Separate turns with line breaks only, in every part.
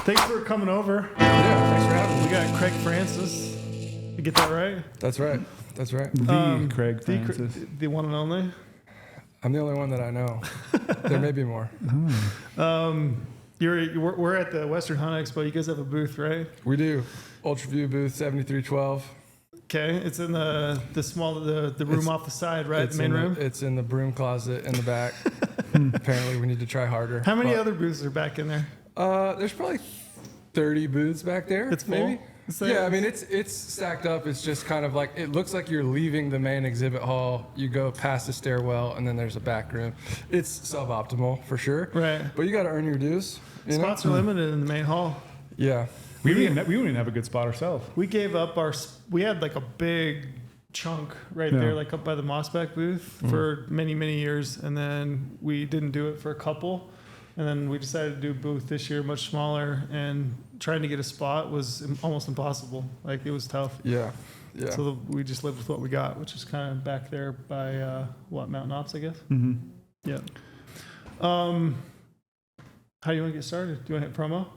Thanks for coming over.
Yeah, thanks for having me.
We got Craig Francis. You get that right?
That's right. That's right.
Craig Francis.
The one and only.
I'm the only one that I know. There may be more.
We're at the Western Hunt Expo. You guys have a booth, right?
We do. Ultraview booth 7312.
Okay, it's in the room off the side, right? The main room.
It's in the broom closet in the back. Apparently, we need to try harder.
How many other booths are back in there?
There's probably 30 booths back there.
It's full?
Maybe. Yeah, I mean it's stacked up. It's just kind of like it looks like you're leaving the main exhibit hall. You go past the stairwell, and then there's a back room. It's suboptimal for sure.
Right.
But you got to earn your dues.
Spots are limited in the main hall.
Yeah.
We wouldn't even have a good spot ourselves.
We gave up we had like a big chunk right there, like up by the Mossback booth for many, many years. And then we didn't do it for a couple. And then we decided to do a booth this year, much smaller, and trying to get a spot was almost impossible. Like, it was tough.
Yeah. Yeah.
So we just lived with what we got, which is kind of back there by, Mountain Ops, I guess?
Mm-hmm.
Yeah. How do you want to get started? Do you want to hit promo?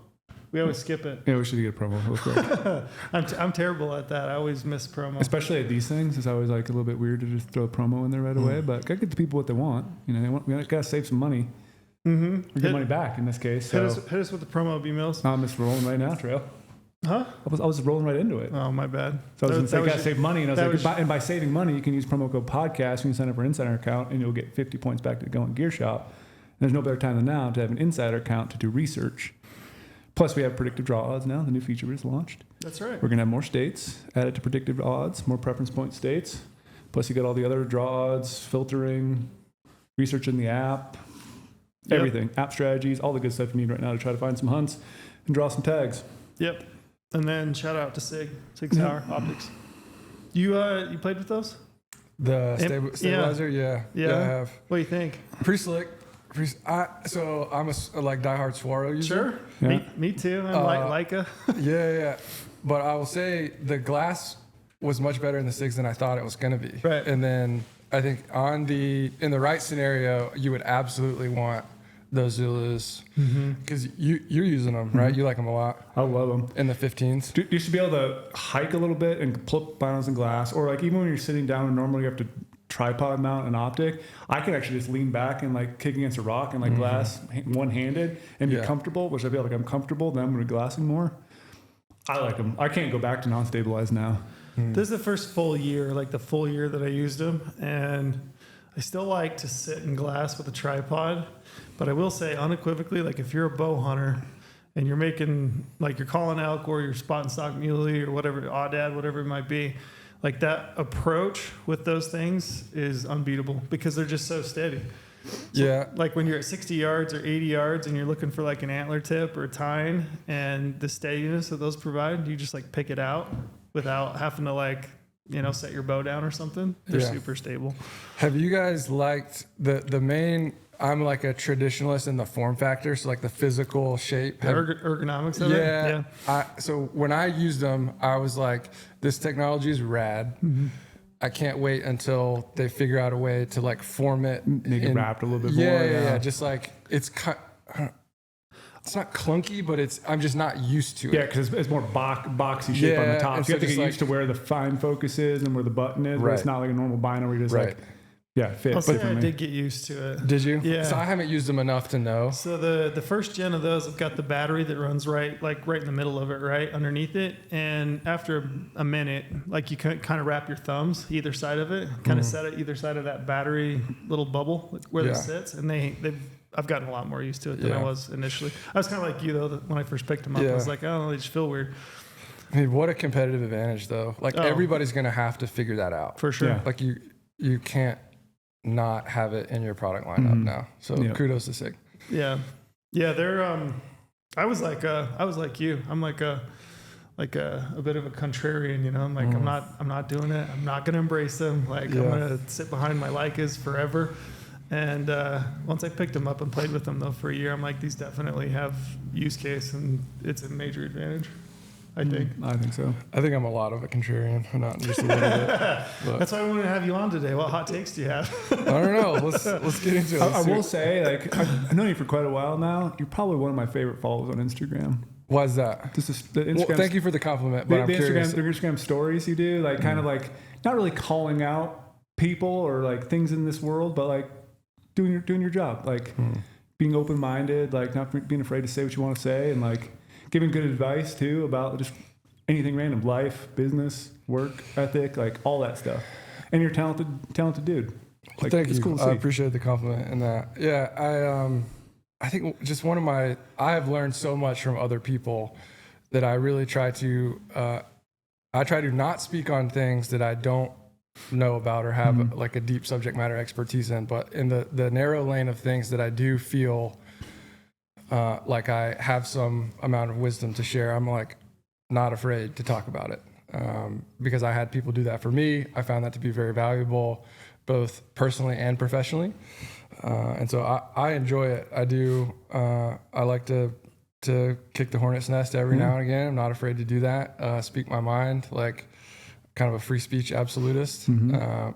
We always skip it.
Yeah, we should get a promo real quick.
I'm terrible at that. I always miss promo.
Especially at these things. It's always like a little bit weird to just throw a promo in there right away. But gotta get the people what they want. You know, we gotta save some money.
Mm-hmm.
We get money back in this case. So.
Hit us with the promo, B-Mills.
I'm just rolling right now, Trail.
Huh?
I was rolling right into it.
Oh, my bad.
So I was going to say, gotta save money. And I was like, and by saving money, you can use promo code podcast. You can sign up for an insider account, and you'll get 50 points back to go in Gear Shop. And there's no better time than now to have an insider account to do research. Plus, we have predictive draw odds now. The new feature is launched.
That's right.
We're going to have more states added to predictive odds, more preference point states. Plus, you got all the other draw odds, filtering, research in the app, everything, app strategies, all the good stuff you need right now to try to find some hunts and draw some tags.
Yep. And then shout out to Sig SAUER Optics. You played with those?
The stabilizer, yeah, I have.
What do you think?
Pretty slick. So I'm a like diehard Swaro user.
Sure.
Yeah.
Me too. I'm Leica.
Yeah. But I will say the glass was much better in the SIGs than I thought it was going to be.
Right.
And then I think in the right scenario, you would absolutely want those Zulus because you're using them, right? You like them a lot.
I love them.
In the 15s.
You should be able to hike a little bit and pull binos and glass, or like even when you're sitting down and normally you have to tripod mount an optic, I can actually just lean back and like kick against a rock and like glass one-handed and be comfortable, which I feel like I'm comfortable. Then I'm going to glassing more. I like them. I can't go back to non-stabilized now.
This is the first full year, like the full year that I used them, and I still like to sit in glass with a tripod, but I will say unequivocally, like if you're a bow hunter and you're making, like you're calling elk or you're spotting stock muley or whatever, aoudad, whatever it might be, like that approach with those things is unbeatable because they're just so steady. So, like when you're at 60 yards or 80 yards and you're looking for like an antler tip or a tine, and the steadiness that those provide, you just like pick it out without having to like, set your bow down or something. They're super stable.
Have you guys liked the main? I'm like a traditionalist in the form factor, so like the physical shape,
ergonomics of it.
Yeah. So when I used them, I was like, this technology is rad. Mm-hmm. I can't wait until they figure out a way to like form it,
make it wrapped a little bit more.
Yeah. Just like it's not clunky, but I'm just not used to it.
Yeah, because it's more boxy shape on the top. So you have to get used to where the fine focus is and where the button is. Right. Where it's not like a normal bino where you just like, fit.
I did get used to it.
Did you?
Yeah.
So I haven't used them enough to know.
So the first gen of those have got the battery that runs right in the middle of it, right underneath it. And after a minute, like you can kind of wrap your thumbs either side of it, kind of set it either side of that battery little bubble where it sits, and I've gotten a lot more used to it than I was initially. I was kind of like you though when I first picked them up. I was like, oh, they just feel weird.
I mean, what a competitive advantage though. Like everybody's gonna have to figure that out
for sure.
Yeah.
Like you can't not have it in your product lineup now. So kudos to SIG.
Yeah. They're I was like you. I'm like a bit of a contrarian, I'm like I'm not doing it. I'm not gonna embrace them. Like I'm gonna sit behind my Leicas forever. And once I picked them up and played with them though for a year, I'm like, these definitely have use case and it's a major advantage. I think.
I think so.
I think I'm a lot of a contrarian, not just a little bit. But
That's why I wanted to have you on today. What hot takes do you have?
I don't know. Let's get into it.
I will say, like, I've known you for quite a while now. You're probably one of my favorite follows on Instagram.
Why is that?
This is the Instagram.
Well, thank you for the compliment, but I'm curious.
The Instagram stories you do, like, kind of like not really calling out people or like things in this world, but like doing your job, like being open minded, like not being afraid to say what you want to say, and like giving good advice too about just anything random, life, business, work ethic, like all that stuff. And you're a talented dude. Like,
Thank
it's
you.
cool to
I
see.
appreciate the compliment and that. Yeah, I think just I have learned so much from other people that I really try to not speak on things that I don't know about or have like a deep subject matter expertise in, but in the narrow lane of things that I do feel like I have some amount of wisdom to share, I'm like not afraid to talk about it. Because I had people do that for me. I found that to be very valuable, both personally and professionally. And so I enjoy it. I do. I like to kick the hornet's nest every now and again. I'm not afraid to do that. Speak my mind, like kind of a free speech absolutist.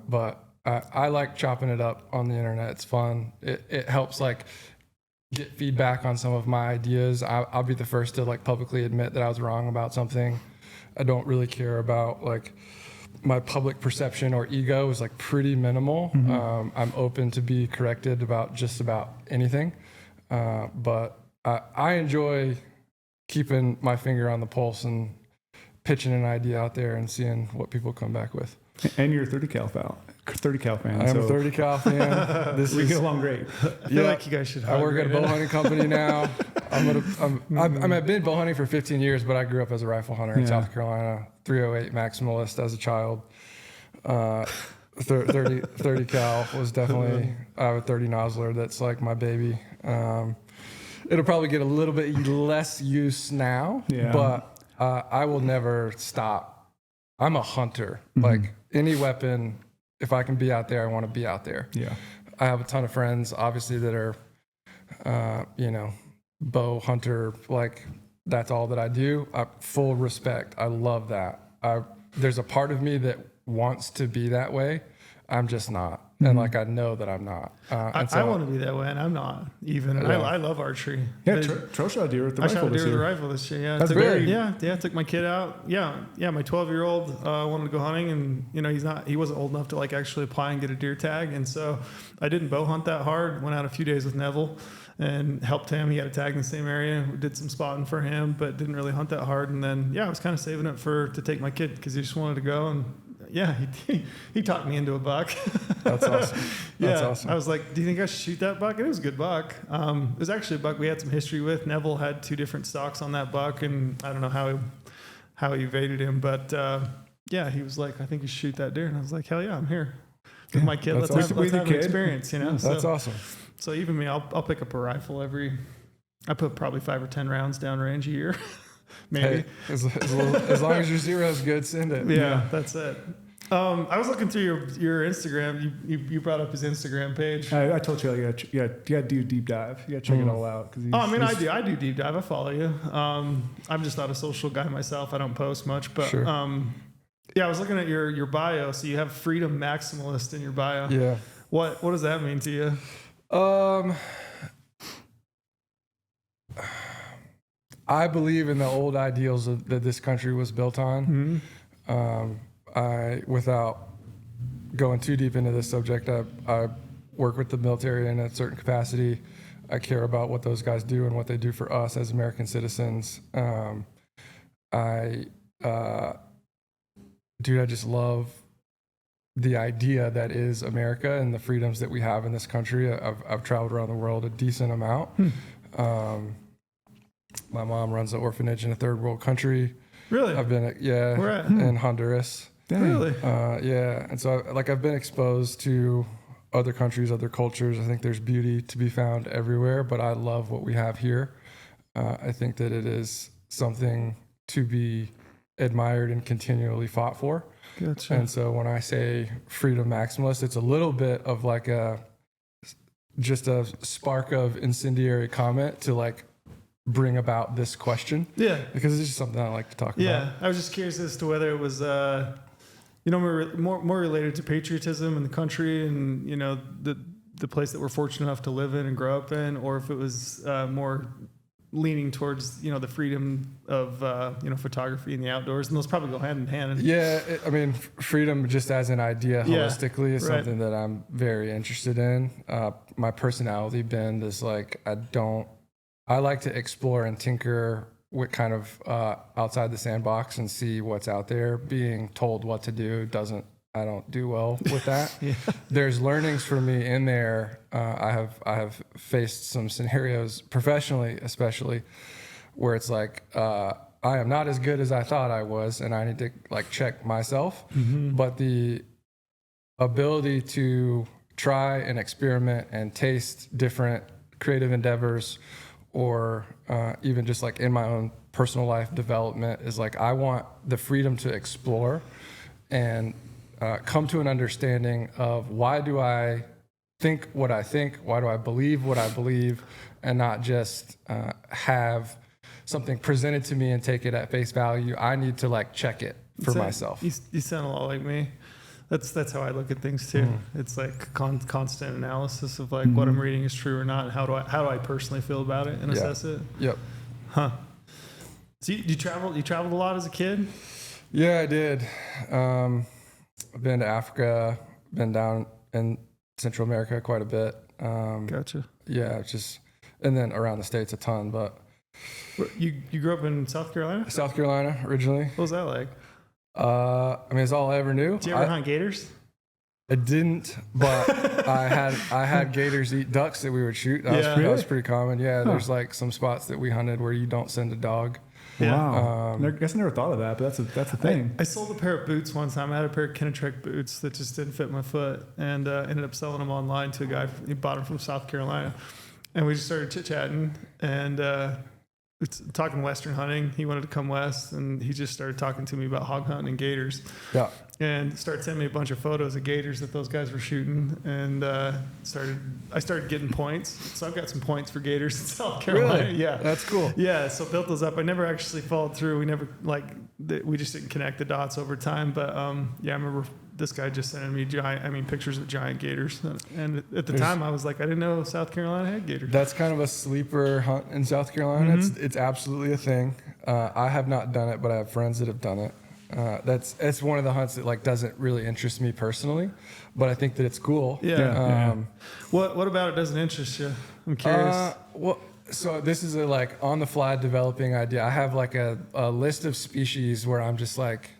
But I like chopping it up on the internet. It's fun. It helps like get feedback on some of my ideas. I'll be the first to like publicly admit that I was wrong about something. I don't really care about like my public perception or ego is like pretty minimal. I'm open to be corrected about just about anything. But I enjoy keeping my finger on the pulse and pitching an idea out there and seeing what people come back with.
And you're a 30 cal fan.
I am a 30 cal fan.
We get along great.
I feel like you guys should.
I work at a bow hunting company now. I've been bow hunting for 15 years, but I grew up as a rifle hunter in South Carolina. 308 Maximalist as a child. 30 cal was definitely. I have a 30 nozzler that's like my baby. It'll probably get a little bit less use now, but I will never stop. I'm a hunter. Like any weapon, if I can be out there, I want to be out there.
Yeah.
I have a ton of friends, obviously, that are, bow hunter. Like that's all that I do. Full respect. I love that. There's a part of me that wants to be that way. I'm just not. And like, I know that I'm not.
I want to be that way, and I'm not even. And I love archery.
Yeah, Tro shot deer with the
I
rifle
shot a
this
deer with a
year.
rifle this year. Yeah,
That's
took
very-
I took my kid out. Yeah, my 12-year-old wanted to go hunting, and he wasn't old enough to like actually apply and get a deer tag, and so I didn't bow hunt that hard. Went out a few days with Neville and helped him. He had a tag in the same area. We did some spotting for him, but didn't really hunt that hard. And then I was kind of saving it to take my kid because he just wanted to go. And he talked me into a buck.
That's awesome. That's awesome.
I was like, do you think I should shoot that buck? And it was a good buck. It was actually a buck we had some history with. Neville had 2 different stocks on that buck, and I don't know how he evaded him, but he was like, I think you should shoot that deer. And I was like, hell yeah, I'm here with my kid.
That's
Let's
awesome.
have an
Kid.
experience,
That's awesome.
So even me, I'll pick up a rifle I put probably 5 or 10 rounds downrange a year, maybe.
Hey, as long as your zero's good, send it.
Yeah, that's it. I was looking through your Instagram. You brought up his Instagram page.
I told you, you got to do a deep dive. You got to check it all out.
I do deep dive. I follow you. I'm just not a social guy myself. I don't post much, but
Sure.
I was looking at your bio. So you have freedom maximalist in your bio.
Yeah.
What does that mean to you?
I believe in the old ideals that this country was built on. Without going too deep into this subject, I work with the military in a certain capacity. I care about what those guys do and what they do for us as American citizens. I just love the idea that is America and the freedoms that we have in this country. I've traveled around the world a decent amount. My mom runs an orphanage in a third world country.
Really?
I've been
Where at?
in Honduras.
Dang.
Really?
And so I've been exposed to other countries, other cultures. I think there's beauty to be found everywhere, but I love what we have here. I think that it is something to be admired and continually fought for.
Gotcha.
And so when I say freedom maximalist, it's a little bit of like just a spark of incendiary comment to like bring about this question.
Yeah.
Because it's just something I like to talk
Yeah.
about.
I was just curious as to whether it was, more related to patriotism in the country and, the place that we're fortunate enough to live in and grow up in, or if it was more leaning towards, the freedom of, photography and the outdoors. And those probably go hand in hand.
Yeah. Freedom just as an idea holistically is
right.
something that I'm very interested in. My personality bend is like, I like to explore and tinker with kind of outside the sandbox and see what's out there. Being told what to do I don't do well with that.
Yeah.
There's learnings for me in there. I have faced some scenarios professionally, especially where it's like, I am not as good as I thought I was, and I need to like check myself.
Mm-hmm.
But the ability to try and experiment and taste different creative endeavors, or even just like in my own personal life development, is like, I want the freedom to explore and come to an understanding of why do I think what I think, why do I believe what I believe, and not just have something presented to me and take it at face value. I need to like check it for myself.
You sound a lot like me. That's how I look at things too. It's like constant analysis of like what I'm reading is true or not, and how do I personally feel about it and assess it.
Yep.
Huh. So you traveled a lot as a kid?
Yeah, I did. I've been to Africa, been down in Central America quite a bit.
Gotcha.
Yeah, and then around the States a ton, but.
You grew up in South Carolina?
South Carolina originally.
What was that like?
It's all I ever knew.
Did you ever hunt gators?
I didn't, but I had gators eat ducks that we would shoot. That was pretty common. Yeah, there's like some spots that we hunted where you don't send a dog.
Yeah.
Wow. I guess I never thought of that, but that's a thing.
I sold a pair of boots one time. I had a pair of Kennetrek boots that just didn't fit my foot, and ended up selling them online to a guy. He bought them from South Carolina, and we just started chit-chatting and talking Western hunting. He wanted to come west, and he just started talking to me about hog hunting and gators.
Yeah.
And started sending me a bunch of photos of gators that those guys were shooting, and I started getting points. So I've got some points for gators in South Carolina.
Really?
Yeah,
That's cool.
Yeah, so built those up. I never actually followed through. We just didn't connect the dots over time. But I remember this guy just sending me pictures of giant gators. And at the time, I was like, I didn't know South Carolina had gators.
That's kind of a sleeper hunt in South Carolina.
Mm-hmm.
It's absolutely a thing. I have not done it, but I have friends that have done it. It's one of the hunts that like doesn't really interest me personally, but I think that it's cool.
Yeah. What about it doesn't interest you? I'm curious.
So this is a like on the fly developing idea. I have like a list of species where I'm just like,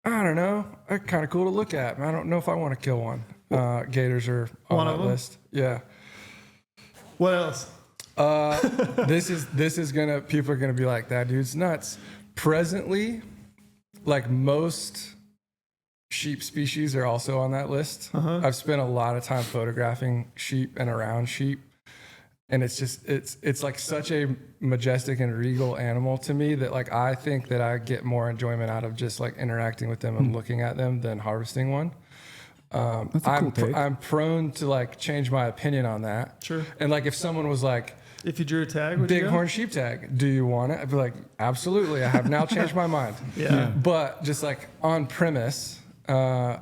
I don't know, they're kind of cool to look at. I don't know if I want to kill one. Gators are on that list. Yeah.
What else?
People are gonna be like, that dude's nuts. Presently, like most sheep species are also on that list. I've spent a lot of time photographing sheep and around sheep, and it's like such a majestic and regal animal to me that like I think that I get more enjoyment out of just like interacting with them and looking at them than harvesting one.
That's a cool take.
I'm prone to like change my opinion on that.
Sure.
And like if someone was like,
if you drew a tag, would you go?
bighorn sheep tag, do you want it? I'd be like, absolutely. I have now changed my mind.
Yeah.
But just like on premise, I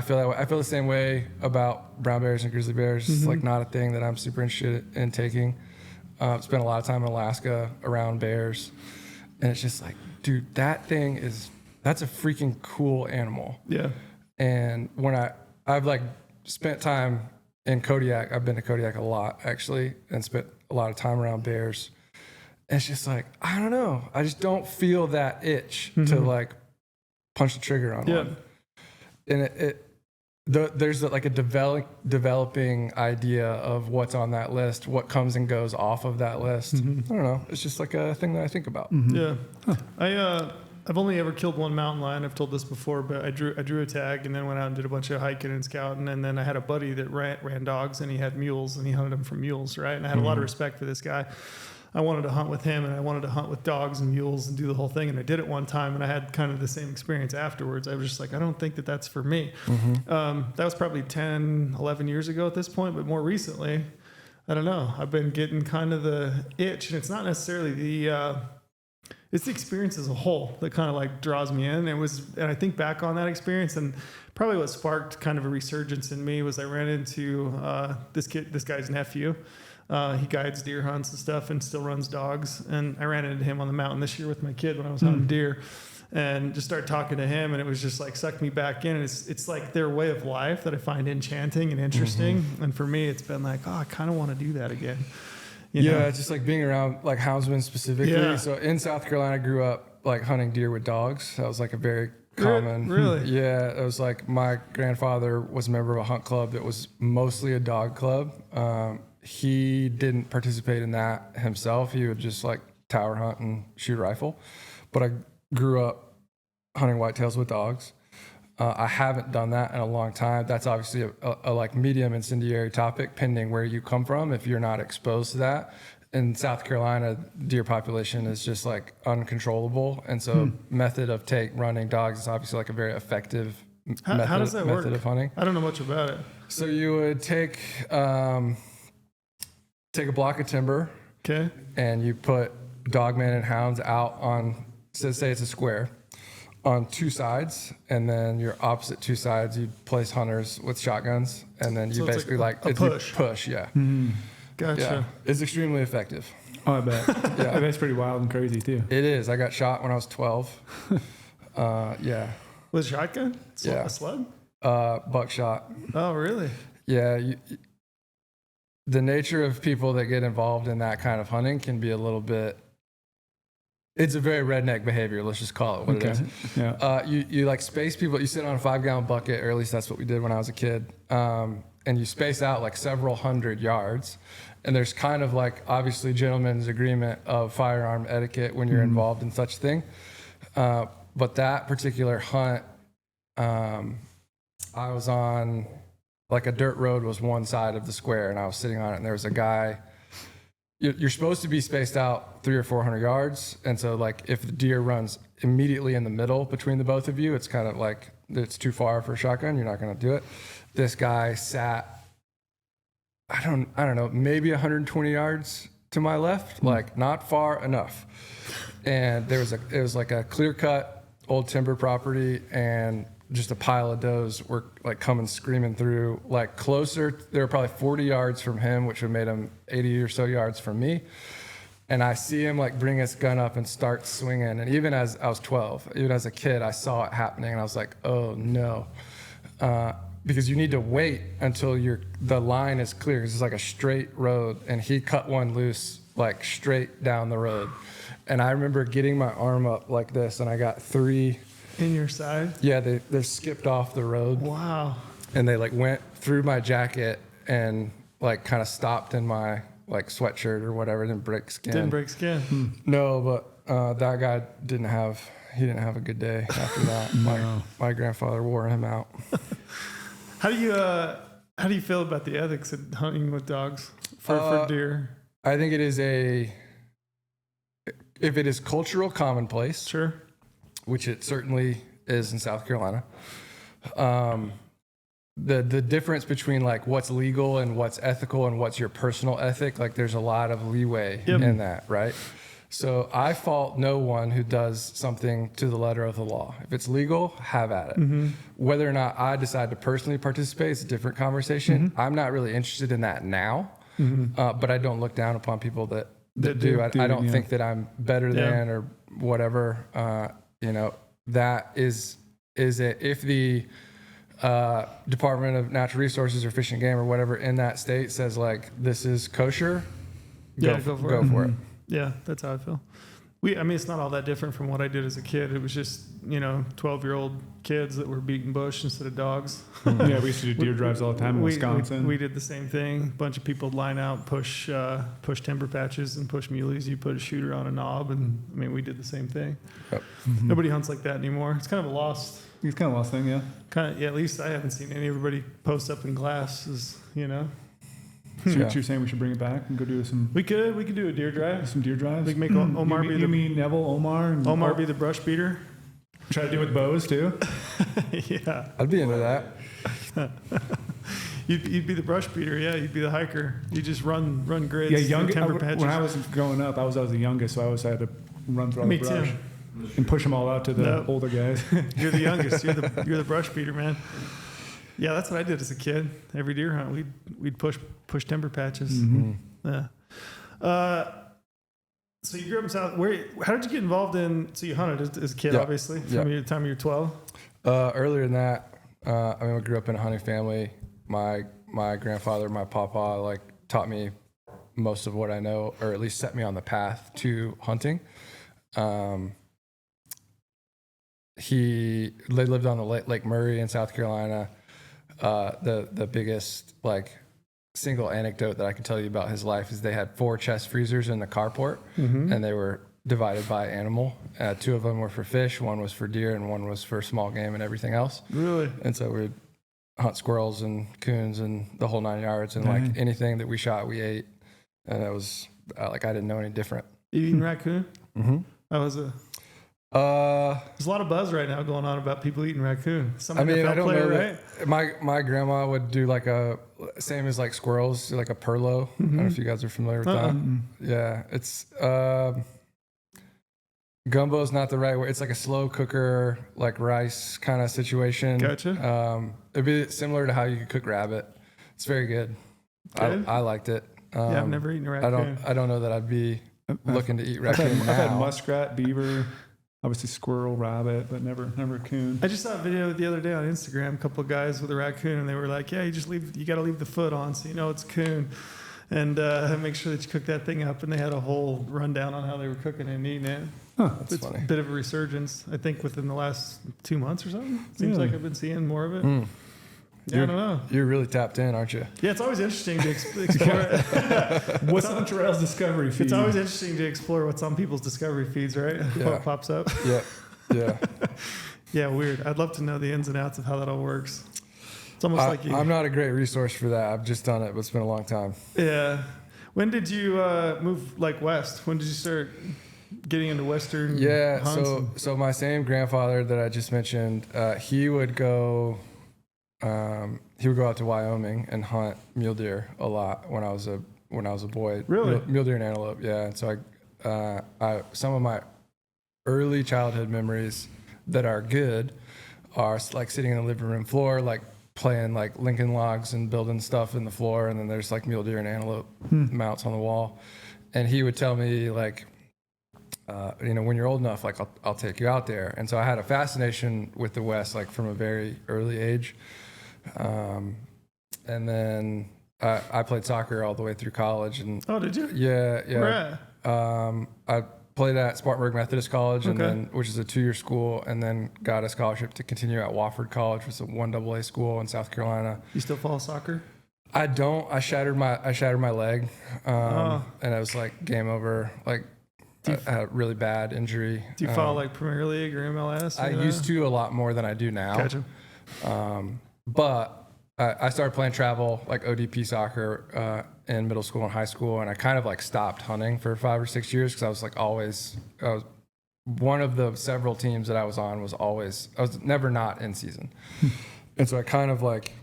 feel that way. I feel the same way about brown bears and grizzly bears. It's like not a thing that I'm super interested in taking. Spent a lot of time in Alaska around bears, and it's just like, dude, that's a freaking cool animal.
Yeah.
And when I've like spent time in Kodiak, I've been to Kodiak a lot actually, and spent a lot of time around bears. And it's just like, I don't know. I just don't feel that itch to like punch the trigger on one. And there's like a developing idea of what's on that list, what comes and goes off of that list. I don't know. It's just like a thing that I think about.
Yeah. I've only ever killed one mountain lion. I've told this before, but I drew a tag and then went out and did a bunch of hiking and scouting. And then I had a buddy that ran dogs, and he had mules, and he hunted them for mules, right? And I had a lot of respect for this guy. I wanted to hunt with him, and I wanted to hunt with dogs and mules and do the whole thing. And I did it one time, and I had kind of the same experience afterwards. I was just like, I don't think that that's for me. That was probably 10, 11 years ago at this point, but more recently, I don't know. I've been getting kind of the itch, and it's not necessarily it's the experience as a whole that kind of like draws me in. And I think back on that experience, and probably what sparked kind of a resurgence in me was I ran into this guy's nephew. He guides deer hunts and stuff and still runs dogs. And I ran into him on the mountain this year with my kid when I was hunting deer, and just started talking to him, and it was just like sucked me back in. And it's like their way of life that I find enchanting and interesting. And for me, it's been like, oh, I kind of want to do that again. You know?
Just like being around like houndsmen specifically.
Yeah.
So in South Carolina, I grew up like hunting deer with dogs. That was like a very common.
Really?
Yeah. It was like my grandfather was a member of a hunt club that was mostly a dog club. He didn't participate in that himself. He would just like tower hunt and shoot a rifle. But I grew up hunting whitetails with dogs. I haven't done that in a long time. That's obviously a like medium incendiary topic, pending where you come from. If you're not exposed to that, in South Carolina, deer population is just like uncontrollable, and so method of running dogs is obviously like a very effective
How does that work?
method of hunting.
I don't know much about it.
So you would take a block of timber,
Okay.
and you put dogmen and hounds out on, say it's a square, on two sides, and then your opposite two sides, you place hunters with shotguns, and then you
So it's
basically
like a
it's
push.
push, yeah.
Gotcha.
Yeah. It's extremely effective.
Oh, I bet.
Yeah.
I bet it's pretty wild and crazy too.
It is. I got shot when I was 12. Yeah.
With a shotgun?
Yeah.
A slug?
Buckshot.
Oh, really?
Yeah. The nature of people that get involved in that kind of hunting can be a little bit. It's a very redneck behavior. Let's just call it what it is.
Yeah.
You like space people. You sit on a 5-gallon bucket, or at least that's what we did when I was a kid. And you space out like several hundred yards. And there's kind of like obviously gentleman's agreement of firearm etiquette when you're involved in such a thing. But that particular hunt, I was on like a dirt road was one side of the square, and I was sitting on it, and there was a guy. You're supposed to be spaced out 300 or 400 yards. And so like if the deer runs immediately in the middle between the both of you, it's kind of like it's too far for a shotgun. You're not going to do it. This guy sat, I don't know, maybe 120 yards to my left, like not far enough. And it was like a clear cut old timber property, and just a pile of does were like coming screaming through, like closer. They were probably 40 yards from him, which would have made him 80 or so yards from me. And I see him like bring his gun up and start swinging. And even as I was 12, even as a kid, I saw it happening, and I was like, oh no. Because you need to wait until the line is clear, because it's like a straight road, and he cut one loose like straight down the road. And I remember getting my arm up like this, and I got 3
In your side?
Yeah, they skipped off the road.
Wow.
And they like went through my jacket and like kind of stopped in my like sweatshirt or whatever. Didn't break skin.
Didn't break skin.
No, but that guy didn't have a good day after that. My grandfather wore him out.
How do you feel about the ethics of hunting with dogs for deer?
I think it is if it is cultural commonplace,
Sure.
which it certainly is in South Carolina. The difference between like what's legal and what's ethical and what's your personal ethic, like there's a lot of leeway in that, right? So I fault no one who does something to the letter of the law. If it's legal, have at it. Whether or not I decide to personally participate is a different conversation. I'm not really interested in that now, but I don't look down upon people that do. I don't think that I'm better than or whatever. That is it. If the Department of Natural Resources or Fish and Game or whatever in that state says like this is kosher, go for it.
Yeah, that's how I feel. It's not all that different from what I did as a kid. It was just, 12-year-old kids that were beating bush instead of dogs.
Yeah, we used to do deer drives all the time in Wisconsin.
We did the same thing. A bunch of people line out, push timber patches and push muleys. You put a shooter on a knob, and we did the same thing.
Yep.
Nobody hunts like that anymore. It's kind of a lost.
It's kind of a lost thing, yeah.
At least I haven't seen everybody post up in glasses.
So you're saying we should bring it back and go do some.
We could do a deer drive.
Some deer drives.
We can make Omar
you mean Neville, Omar, and
Omar be the brush beater.
Try to do it with bows too.
Yeah.
I'd be into that.
You'd be the brush beater, yeah. You'd be the hiker. You just run grids.
Yeah, young.
timber patches.
When I was growing up, I was the youngest, so I always had to run through all
Me
the brush
too.
and push them all out to the
Nope.
older guys.
You're the youngest. You're the brush beater, man. Yeah, that's what I did as a kid. Every deer hunt, we'd push timber patches. Yeah. So you grew up in South. How did you get involved in? So you hunted as a kid,
Yeah.
obviously,
Yeah.
from the time you were 12.
Earlier than that, I mean, I grew up in a hunting family. My grandfather, my papa, like taught me most of what I know, or at least set me on the path to hunting. They lived on the Lake Murray in South Carolina. The biggest like single anecdote that I can tell you about his life is they had 4 chest freezers in the carport, and they were divided by animal. 2 of them were for fish, 1 was for deer, and 1 was for small game and everything else.
Really?
And so we'd hunt squirrels and coons and the whole 9 yards, and like anything that we shot, we ate. And it was like I didn't know any different.
You eating raccoon?
Mm-hmm.
That was there's a lot of buzz right now going on about people eating raccoon. Some
I mean,
NFL
I don't
player,
know
right?
that my grandma would do like a same as like squirrels, do like a perlo. I don't know if you guys are familiar with that. Yeah, it's gumbo is not the right word. It's like a slow cooker, like rice kind of situation.
Gotcha.
It'd be similar to how you could cook rabbit. It's very good.
Good?
I liked it.
Yeah, I've never eaten a raccoon.
I don't know that I'd be looking to eat raccoon
I've had
now.
muskrat, beaver, obviously squirrel, rabbit, but never coon.
I just saw a video the other day on Instagram, a couple of guys with a raccoon, and they were like, yeah, you got to leave the foot on so you know it's coon. And make sure that you cook that thing up. And they had a whole rundown on how they were cooking it and eating it.
That's
It's
funny.
a bit of a resurgence, I think, within the last 2 months or something. Seems like I've been seeing more of it. Yeah, I don't know.
You're really tapped in, aren't you?
Yeah, it's always interesting to explore it.
What's on Terrell's discovery feed?
It's always interesting to explore what's on people's discovery feeds, right?
Yeah.
What pops up.
Yeah.
Yeah, weird. I'd love to know the ins and outs of how that all works. It's almost like you.
I'm not a great resource for that. I've just done it, but it's been a long time.
Yeah. When did you move like west? When did you start getting into western hunts?
So my same grandfather that I just mentioned, he would go out to Wyoming and hunt mule deer a lot when I was a boy.
Really?
Mule deer and antelope, yeah. And so I some of my early childhood memories that are good are like sitting in the living room floor, like playing like Lincoln Logs and building stuff in the floor, and then there's like mule deer and antelope mounts on the wall. And he would tell me like, when you're old enough, like I'll take you out there. And so I had a fascination with the West, like from a very early age. And then I played soccer all the way through college. And
Oh, did you?
yeah.
Where at?
I played at Spartanburg Methodist College, and then which is a 2-year school, and then got a scholarship to continue at Wofford College, which is a 1AA school in South Carolina.
You still follow soccer?
I don't. I shattered my leg, and it was like game over. Like I had a really bad injury.
Do you follow like Premier League or MLS?
I used to a lot more than I do now.
Gotcha.
But I started playing travel, like ODP soccer, in middle school and high school, and I kind of like stopped hunting for 5 or 6 years because I was like I was one of the several teams that I was on I was never not in season, and so I kind of like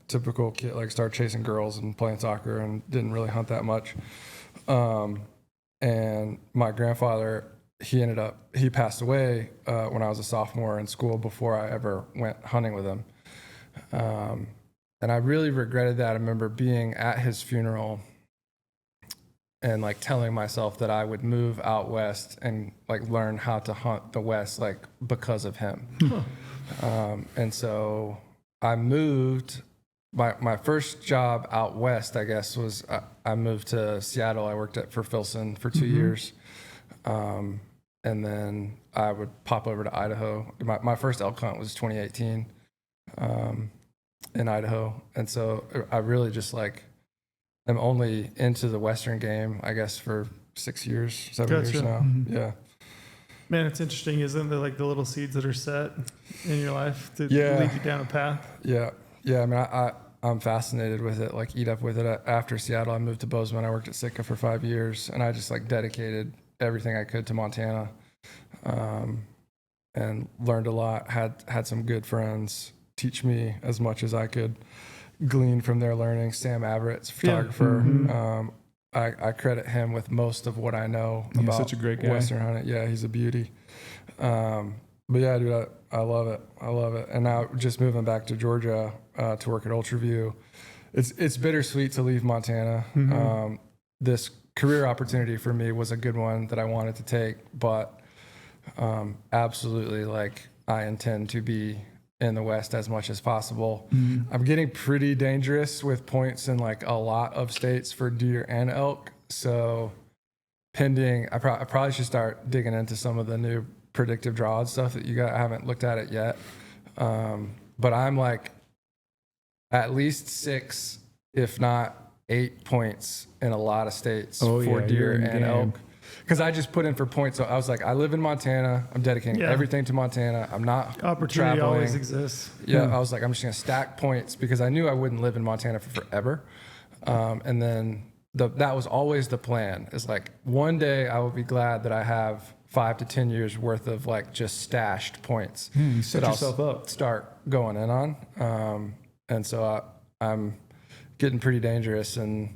typical kid, like started chasing girls and playing soccer and didn't really hunt that much. And my grandfather, he passed away when I was a sophomore in school before I ever went hunting with him. And I really regretted that. I remember being at his funeral and like telling myself that I would move out west and like learn how to hunt the West, like because of him. And so I moved. My first job out west, I guess, was I moved to Seattle. I worked for Filson for 2 years. And then I would pop over to Idaho. My first elk hunt was 2018 in Idaho. And so I really just like am only into the Western game, I guess, for 6 years, 7 years now. Yeah.
Man, it's interesting, isn't it? Like the little seeds that are set in your life to lead you down a path.
Yeah. I mean, I'm fascinated with it, like eat up with it. After Seattle, I moved to Bozeman. I worked at Sitka for 5 years, and I just like dedicated everything I could to Montana, and learned a lot. Had some good friends teach me as much as I could glean from their learning. Sam Averett's photographer. I credit him with most of what I know about
such a great guy.
Western hunting. Yeah, he's a beauty. But yeah, dude, I love it. I love it. And now just moving back to Georgia to work at Ultraview, it's bittersweet to leave Montana. This career opportunity for me was a good one that I wanted to take, but absolutely, like, I intend to be in the West as much as possible. I'm getting pretty dangerous with points in like a lot of states for deer and elk. So pending, I probably should start digging into some of the new predictive draw stuff that you got. I haven't looked at it yet. But I'm like at least 6, if not 8 points in a lot of states for deer and elk. Because I just put in for points. So I was like, I live in Montana. I'm dedicating everything to Montana. I'm not
Opportunity
traveling.
always exists.
Yeah, I was like, I'm just going to stack points because I knew I wouldn't live in Montana for forever. And then that was always the plan. Is like, one day I will be glad that I have 5 to 10 years worth of like just stashed points.
You set
that
yourself
I'll
up.
start going in on. And so I'm getting pretty dangerous in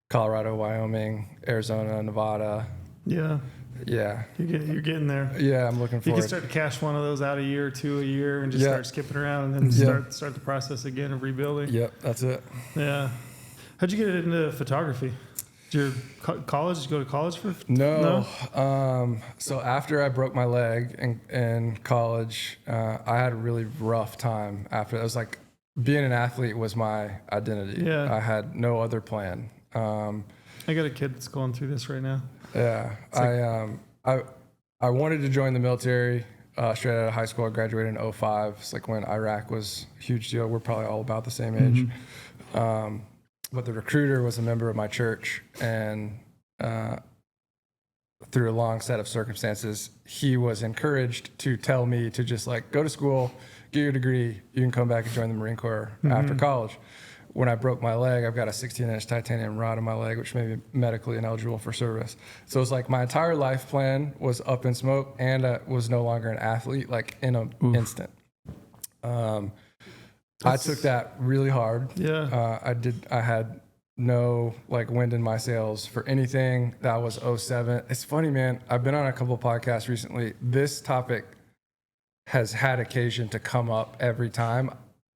Colorado, Wyoming, Arizona, Nevada.
Yeah.
Yeah.
You're getting there.
Yeah, I'm looking
You
forward.
can start to cash one of those out a year or two a year and just start skipping around and then start the process again of rebuilding.
Yep, that's it.
Yeah. How'd you get into photography? Did you college? Did you go to college for?
No. So after I broke my leg in college, I had a really rough time after that. It was like being an athlete was my identity.
Yeah.
I had no other plan.
I got a kid that's going through this right now.
Yeah. I wanted to join the military straight out of high school. I graduated in 2005. It's like when Iraq was a huge deal. We're probably all about the same age. But the recruiter was a member of my church, and through a long set of circumstances, he was encouraged to tell me to just like go to school, get your degree, you can come back and join the Marine Corps after college. When I broke my leg, I've got a 16-inch titanium rod in my leg, which made me medically ineligible for service. So it's like my entire life plan was up in smoke, and I was no longer an athlete, like in an instant. I took that really hard.
Yeah.
I had no like wind in my sails for anything. That was 2007. It's funny, man. I've been on a couple of podcasts recently. This topic has had occasion to come up every time.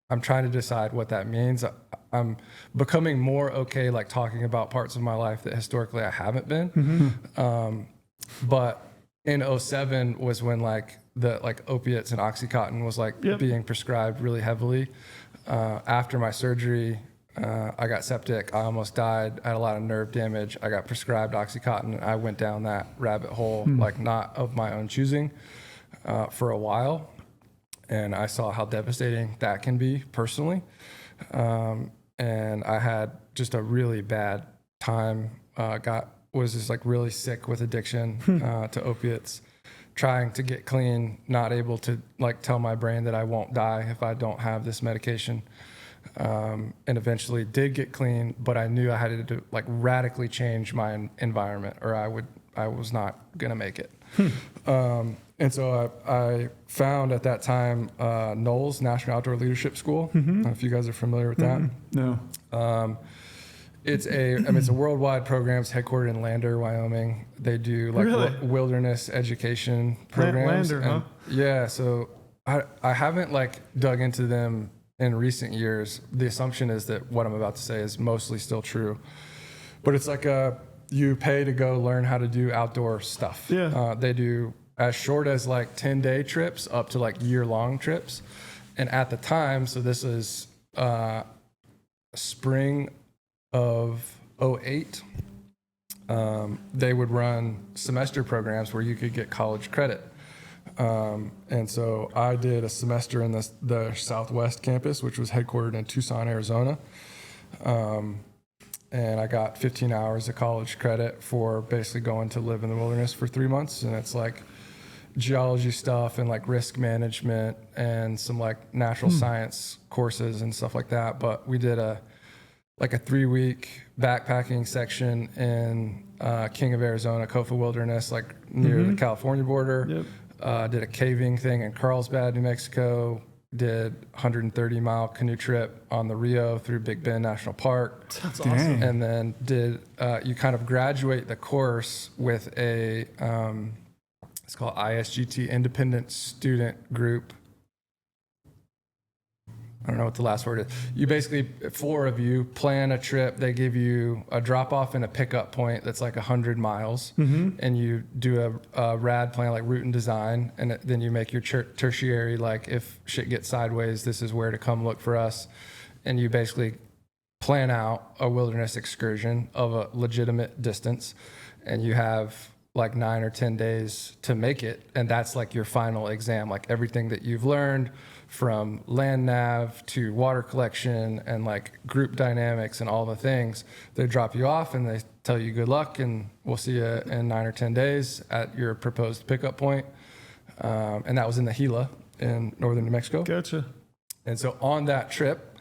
I'm trying to decide what that means. I'm becoming more okay, like talking about parts of my life that historically I haven't been. But in 2007 was when like the like opiates and Oxycontin was like being prescribed really heavily. After my surgery, I got septic. I almost died. I had a lot of nerve damage. I got prescribed Oxycontin. I went down that rabbit hole, like not of my own choosing, for a while. And I saw how devastating that can be personally. And I had just a really bad time. Was just like really sick with addiction to opiates, trying to get clean, not able to like tell my brain that I won't die if I don't have this medication. And eventually did get clean, but I knew I had to like radically change my environment or I was not gonna make it. And so I found at that time Knowles National Outdoor Leadership School. I don't know if you guys are familiar with that.
No.
It's a worldwide program. It's headquartered in Lander, Wyoming. They do like wilderness education programs.
Lander, huh?
Yeah. So I haven't like dug into them in recent years. The assumption is that what I'm about to say is mostly still true, but it's like you pay to go learn how to do outdoor stuff.
Yeah.
They do as short as like 10-day trips up to like year-long trips. And at the time, so this is spring of 2008, they would run semester programs where you could get college credit. And so I did a semester in the Southwest campus, which was headquartered in Tucson, Arizona. And I got 15 hours of college credit for basically going to live in the wilderness for 3 months. And it's like geology stuff and like risk management and some like natural science courses and stuff like that. But we did a 3-week backpacking section in King of Arizona, Kofa Wilderness, like near the California border. Did a caving thing in Carlsbad, New Mexico, did 130-mile canoe trip on the Rio through Big Bend National Park.
That's
Dang.
awesome.
And then you kind of graduate the course with a, it's called ISGT, Independent Student Group. I don't know what the last word is. You basically, 4 of you plan a trip. They give you a drop off and a pickup point that's like 100 miles. And you do a rad plan, like route and design. And then you make your tertiary, like if shit gets sideways, this is where to come look for us. And you basically plan out a wilderness excursion of a legitimate distance. And you have like 9 or 10 days to make it. And that's like your final exam, like everything that you've learned from land nav to water collection and like group dynamics and all the things. They drop you off and they tell you good luck and we'll see you in 9 or 10 days at your proposed pickup point. And that was in the Gila in northern New Mexico.
Gotcha.
And so on that trip,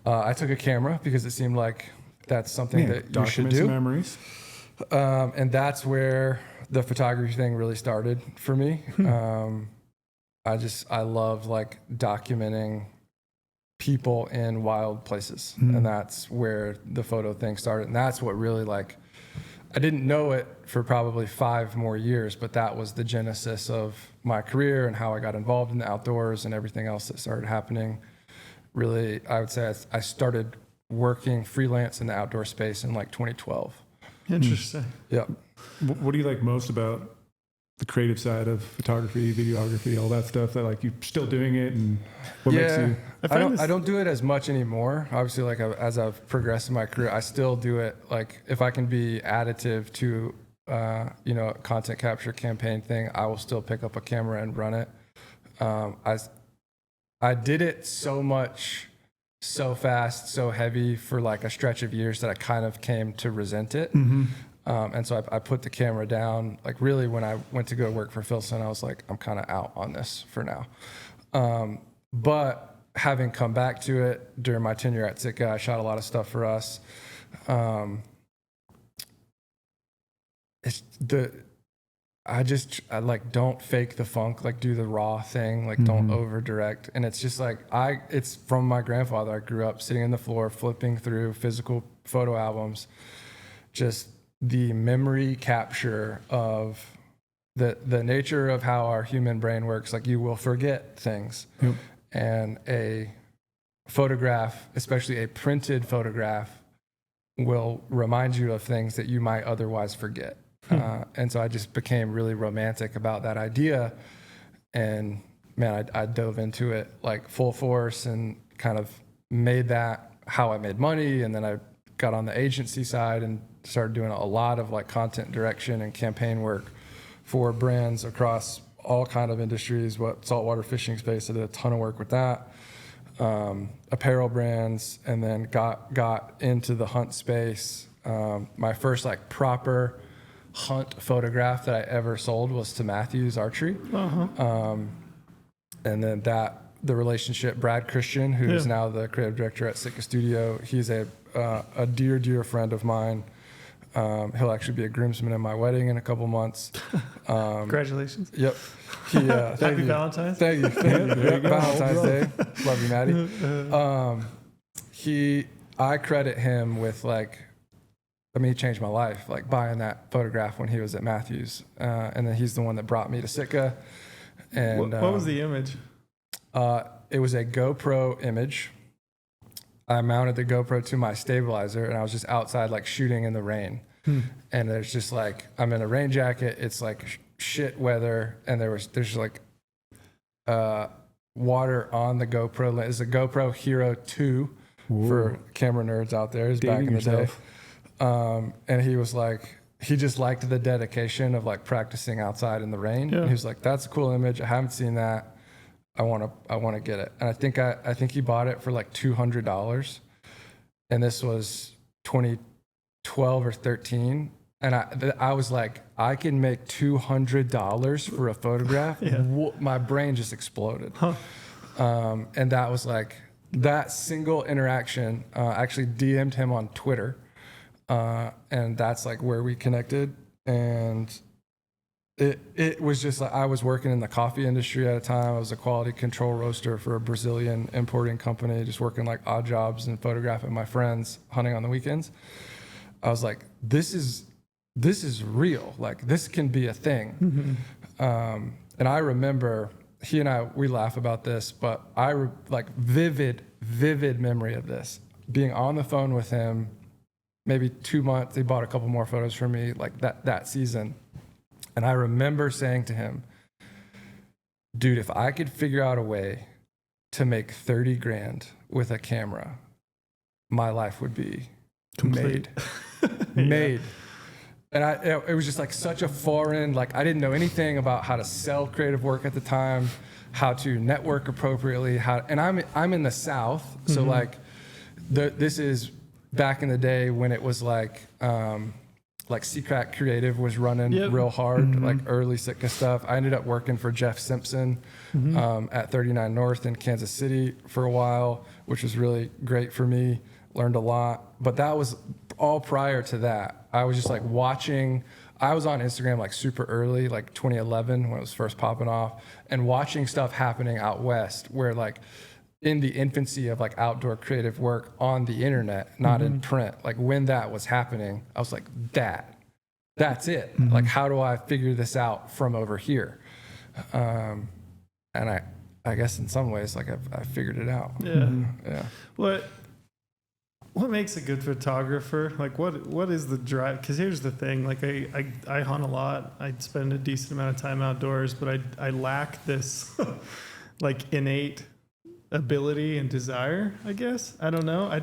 I took a camera because it seemed like that's something that you should
Documents and
do.
memories.
And that's where the photography thing really started for me. I love like documenting people in wild places. And that's where the photo thing started. And that's what really like, I didn't know it for probably 5 more years, but that was the genesis of my career and how I got involved in the outdoors and everything else that started happening. Really, I would say I started working freelance in the outdoor space in like 2012.
Interesting.
Yep.
What do you like most about the creative side of photography, videography, all that stuff that like you're still doing it, and what makes you?
I don't do it as much anymore. Obviously, like as I've progressed in my career, I still do it. Like if I can be additive to, a content capture campaign thing, I will still pick up a camera and run it. I did it so much, so fast, so heavy for like a stretch of years that I kind of came to resent it. And so I put the camera down. Like really, when I went to go work for Filson, I was like, I'm kind of out on this for now. But having come back to it during my tenure at Sitka, I shot a lot of stuff for us. I like don't fake the funk, like do the raw thing, like don't over direct. And it's just like it's from my grandfather. I grew up sitting on the floor, flipping through physical photo albums, just the memory capture of the nature of how our human brain works. Like you will forget things. And a photograph, especially a printed photograph, will remind you of things that you might otherwise forget. And so I just became really romantic about that idea. And man, I dove into it like full force and kind of made that how I made money. And then I got on the agency side and started doing a lot of like content direction and campaign work for brands across all kind of industries. Saltwater fishing space, I did a ton of work with that. Apparel brands, and then got into the hunt space. My first like proper hunt photograph that I ever sold was to Matthews Archery. And then the relationship, Brad Christian, who is now the creative director at Sitka Studio, he's a dear friend of mine. He'll actually be a groomsman in my wedding in a couple months.
Congratulations.
Yep.
Happy Valentine's.
Thank you. Valentine's Day. Love you, Maddie. I credit him with he changed my life, like buying that photograph when he was at Matthews. And then he's the one that brought me to Sitka. And
what was the image?
It was a GoPro image. I mounted the GoPro to my stabilizer and I was just outside like shooting in the rain. And there's just like, I'm in a rain jacket. It's like shit weather. And there's like water on the GoPro. It's a GoPro Hero 2 for camera nerds out there. It's back in the day. And he was like, he just liked the dedication of like practicing outside in the rain. And he was like, that's a cool image. I haven't seen that. I want to get it. And I think he bought it for like $200. And this was 2012 or 13. And I was like, I can make $200 for a photograph. My brain just exploded. And that was like that single interaction. Actually DM'd him on Twitter. And that's like where we connected. And it was just like, I was working in the coffee industry at a time. I was a quality control roaster for a Brazilian importing company, just working like odd jobs and photographing my friends hunting on the weekends. I was like, this is real. Like, this can be a thing. And I remember he and we laugh about this, but like vivid memory of this, being on the phone with him, maybe 2 months. He bought a couple more photos for me like that season. And I remember saying to him, dude, if I could figure out a way to make 30 grand with a camera, my life would be
Complete.
made. And it was just like such a foreign, like I didn't know anything about how to sell creative work at the time, how to network appropriately, and I'm in the South. So like this is back in the day when it was like C-Crack Creative was running real hard, like early Sitka stuff. I ended up working for Jeff Simpson at 39 North in Kansas City for a while, which was really great for me. Learned a lot, but that was all prior to that. I was just like watching. I was on Instagram like super early, like 2011 when it was first popping off, and watching stuff happening out west where like in the infancy of like outdoor creative work on the internet, not in print. Like when that was happening, I was like, that's it. Like, how do I figure this out from over here? And I guess in some ways, like I figured it out. Yeah.
What makes a good photographer? Like what is the drive? Because here's the thing, like I hunt a lot. I spend a decent amount of time outdoors, but I lack this like innate ability and desire, I guess. I don't know. I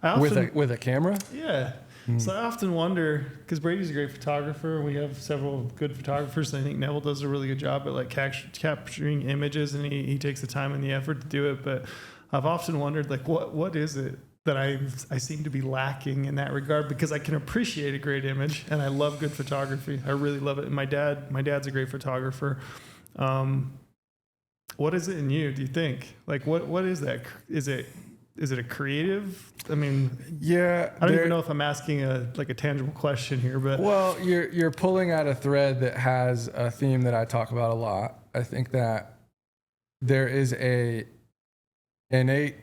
often,
with a camera?
Yeah. So I often wonder, because Brady's a great photographer. We have several good photographers. I think Neville does a really good job at like capturing images, and he takes the time and the effort to do it. But I've often wondered, like, what is it that I seem to be lacking in that regard? Because I can appreciate a great image, and I love good photography. I really love it. And my dad's a great photographer. What is it in you, do you think? Like, what is that? Is it a creative? I mean,
yeah.
I don't even know if I'm asking a tangible question here, but
well, you're pulling at a thread that has a theme that I talk about a lot. I think that there is a innate,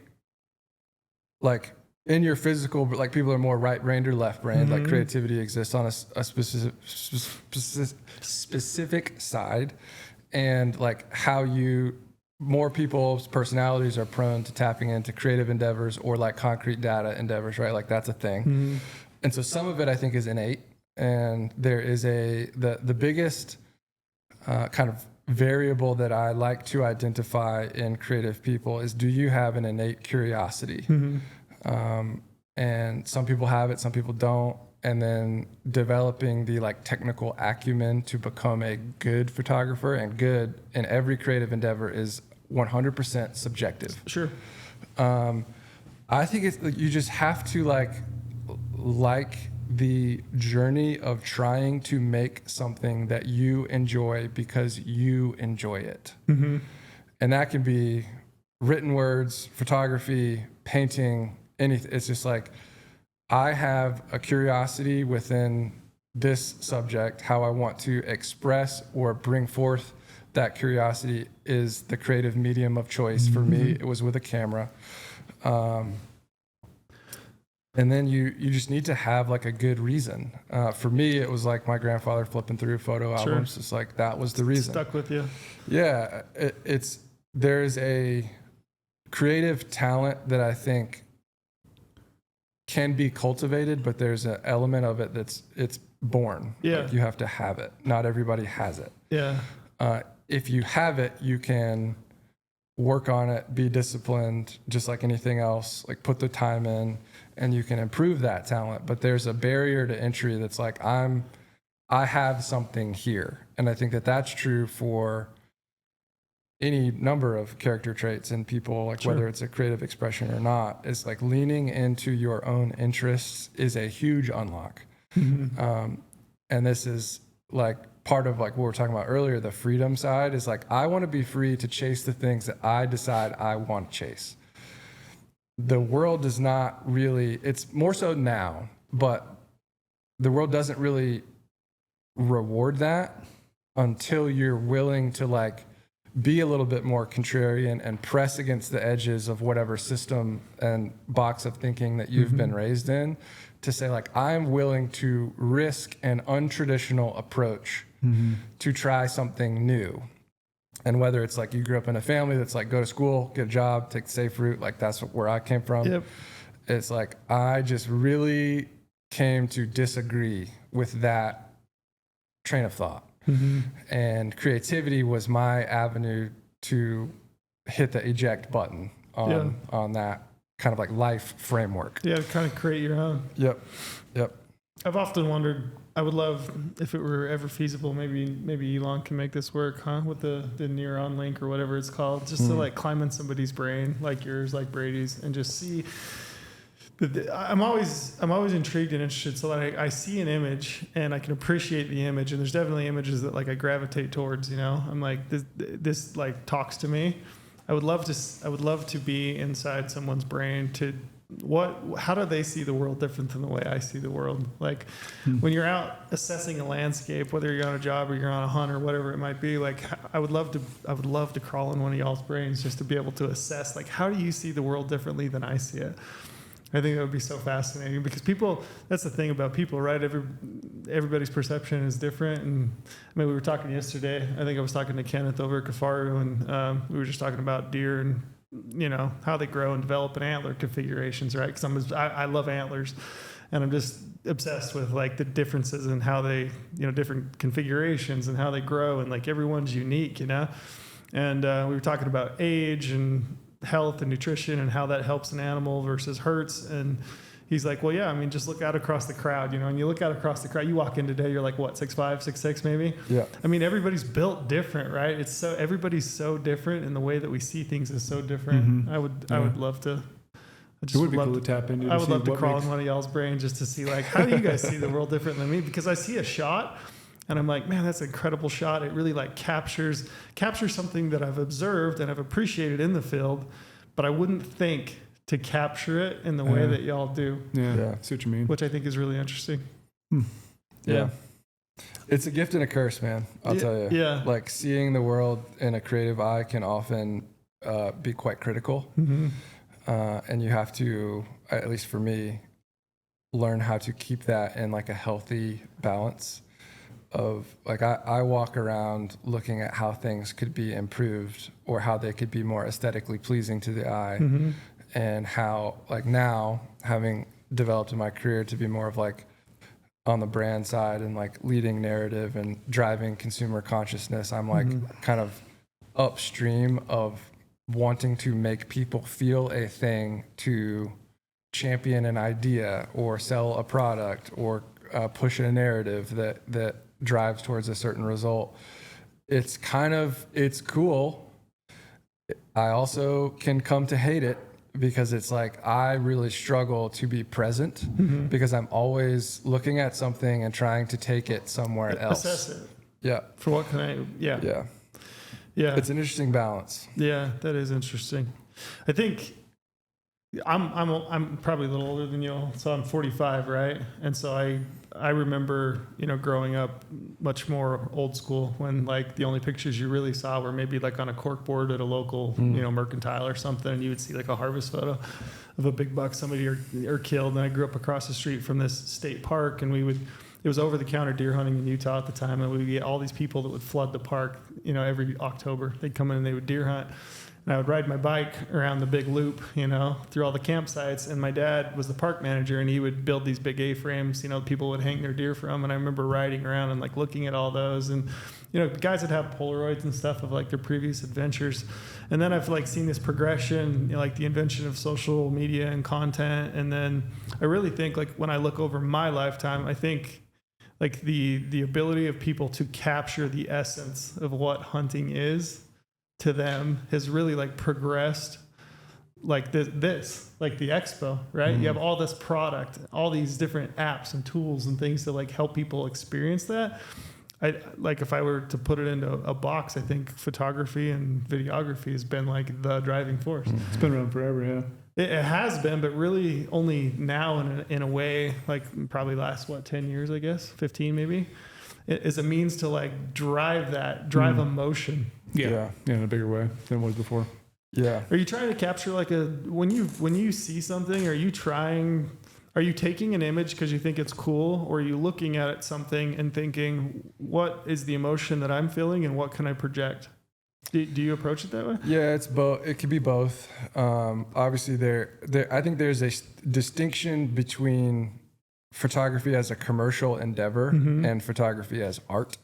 like in your physical, like people are more right-brained or left-brained. Like creativity exists on a specific side, and like how more people's personalities are prone to tapping into creative endeavors or like concrete data endeavors, right? Like that's a thing. And so some of it I think is innate, and there is the biggest kind of variable that I like to identify in creative people is, do you have an innate curiosity? And some people have it, some people don't. And then developing the like technical acumen to become a good photographer, and good in every creative endeavor is 100% subjective.
sure.
I think you just have to like the journey of trying to make something that you enjoy because you enjoy it. And that can be written words, photography, painting, anything. It's just like, I have a curiosity within this subject. How I want to express or bring forth that curiosity is the creative medium of choice. For me, it was with a camera. And then you just need to have like a good reason. For me, it was like my grandfather flipping through photo albums. It's like, that was the reason.
Stuck with you.
Yeah. There's a creative talent that I think can be cultivated, but there's an element of it it's born.
Yeah.
Like you have to have it. Not everybody has it.
Yeah.
If you have it, you can work on it, be disciplined, just like anything else, like put the time in, and you can improve that talent. But there's a barrier to entry that's like, I have something here. And I think that that's true for any number of character traits in people, like whether it's a creative expression or not. Is like leaning into your own interests is a huge unlock. And this is like part of like what we were talking about earlier, the freedom side is like, I want to be free to chase the things that I decide I want to chase. The world does not really, it's more so now, but the world doesn't really reward that. until you're willing to like be a little bit more contrarian and press against the edges of whatever system and box of thinking that you've been raised in, to say like, I'm willing to risk an untraditional approach to try something new. And whether it's like you grew up in a family that's like, go to school, get a job, take the safe route, like that's where I came from.
Yep.
It's like, I just really came to disagree with that train of thought. And creativity was my avenue to hit the eject button on that kind of like life framework.
Yeah, to kind of create your own.
Yep.
I've often wondered, I would love, if it were ever feasible, maybe Elon can make this work, huh? With the neuron link or whatever it's called, just to like climb in somebody's brain, like yours, like Brady's, and just see. I'm always intrigued and interested. So like I see an image and I can appreciate the image, and there's definitely images that like I gravitate towards. You know, I'm like this like talks to me. I would love to be inside someone's brain to how do they see the world different than the way I see the world? Like when you're out assessing a landscape, whether you're on a job or you're on a hunt or whatever it might be, like I would love to crawl in one of y'all's brains just to be able to assess, like, how do you see the world differently than I see it? I think that would be so fascinating, because that's the thing about people, right? Everybody's perception is different. And I mean, we were talking yesterday, I think I was talking to Kenneth over at Kafaru, and we were just talking about deer and, you know, how they grow and develop in antler configurations, right? Because I love antlers, and I'm just obsessed with like the differences in how they, you know, different configurations and how they grow, and like everyone's unique, you know? And we were talking about age and health and nutrition and how that helps an animal versus hurts. And he's like, well, yeah, I mean, just look out across the crowd, you know, and you look out across the crowd, you walk in today, you're like, what, 6'5", 6'6", maybe? Yeah. I mean, everybody's built different, right? Everybody's so different, and the way that we see things is so different. I would love to.
It would be cool to tap into.
I would love to crawl in one of y'all's brains just to see, like, how do you guys see the world different than me? Because I see a shot and I'm like, man, that's an incredible shot. It really like captures something that I've observed and I've appreciated in the field, but I wouldn't think to capture it in the way that y'all do.
Yeah. See what you mean.
Which I think is really interesting.
Yeah. It's a gift and a curse, man. I'll tell you.
Yeah.
Like, seeing the world in a creative eye can often be quite critical. And you have to, at least for me, learn how to keep that in like a healthy balance of like, I walk around looking at how things could be improved or how they could be more aesthetically pleasing to the eye. And how, like, now having developed in my career to be more of like on the brand side and like leading narrative and driving consumer consciousness, I'm like kind of upstream of wanting to make people feel a thing, to champion an idea or sell a product or push a narrative that drives towards a certain result. It's cool. I also can come to hate it, because it's like I really struggle to be present because I'm always looking at something and trying to take it somewhere else.
Assess it.
Yeah.
For what can I? Yeah.
It's an interesting balance.
Yeah, that is interesting. I think I'm probably a little older than you, so I'm 45, right? And so I remember, you know, growing up much more old school, when like the only pictures you really saw were maybe like on a cork board at a local, you know, mercantile or something, and you would see like a harvest photo of a big buck somebody or killed. And I grew up across the street from this state park, and it was over-the-counter deer hunting in Utah at the time, and we would get all these people that would flood the park, you know, every October. They'd come in and they would deer hunt. And I would ride my bike around the big loop, you know, through all the campsites. And my dad was the park manager, and he would build these big A-frames, you know, people would hang their deer from. And I remember riding around and like looking at all those. And, you know, guys would have Polaroids and stuff of like their previous adventures. And then I've like seen this progression, you know, like the invention of social media and content. And then I really think, like, when I look over my lifetime, I think like the ability of people to capture the essence of what hunting is to them has really like progressed, like this like the Expo, right? You have all this product, all these different apps and tools and things to like help people experience that. I like, if I were to put it into a box, I think photography and videography has been like the driving force.
It's been around forever.
It has been, but really only now in a way, like probably last 10 years, I guess, 15 maybe. as a means to like drive emotion.
Yeah, in a bigger way than it was before.
Yeah.
Are you trying to capture like when you see something, are you taking an image because you think it's cool, or are you looking at something and thinking, what is the emotion that I'm feeling and what can I project? Do you approach it that way?
Yeah, it's both. It could be both. Obviously, I think there's a distinction between photography as a commercial endeavor and photography as art.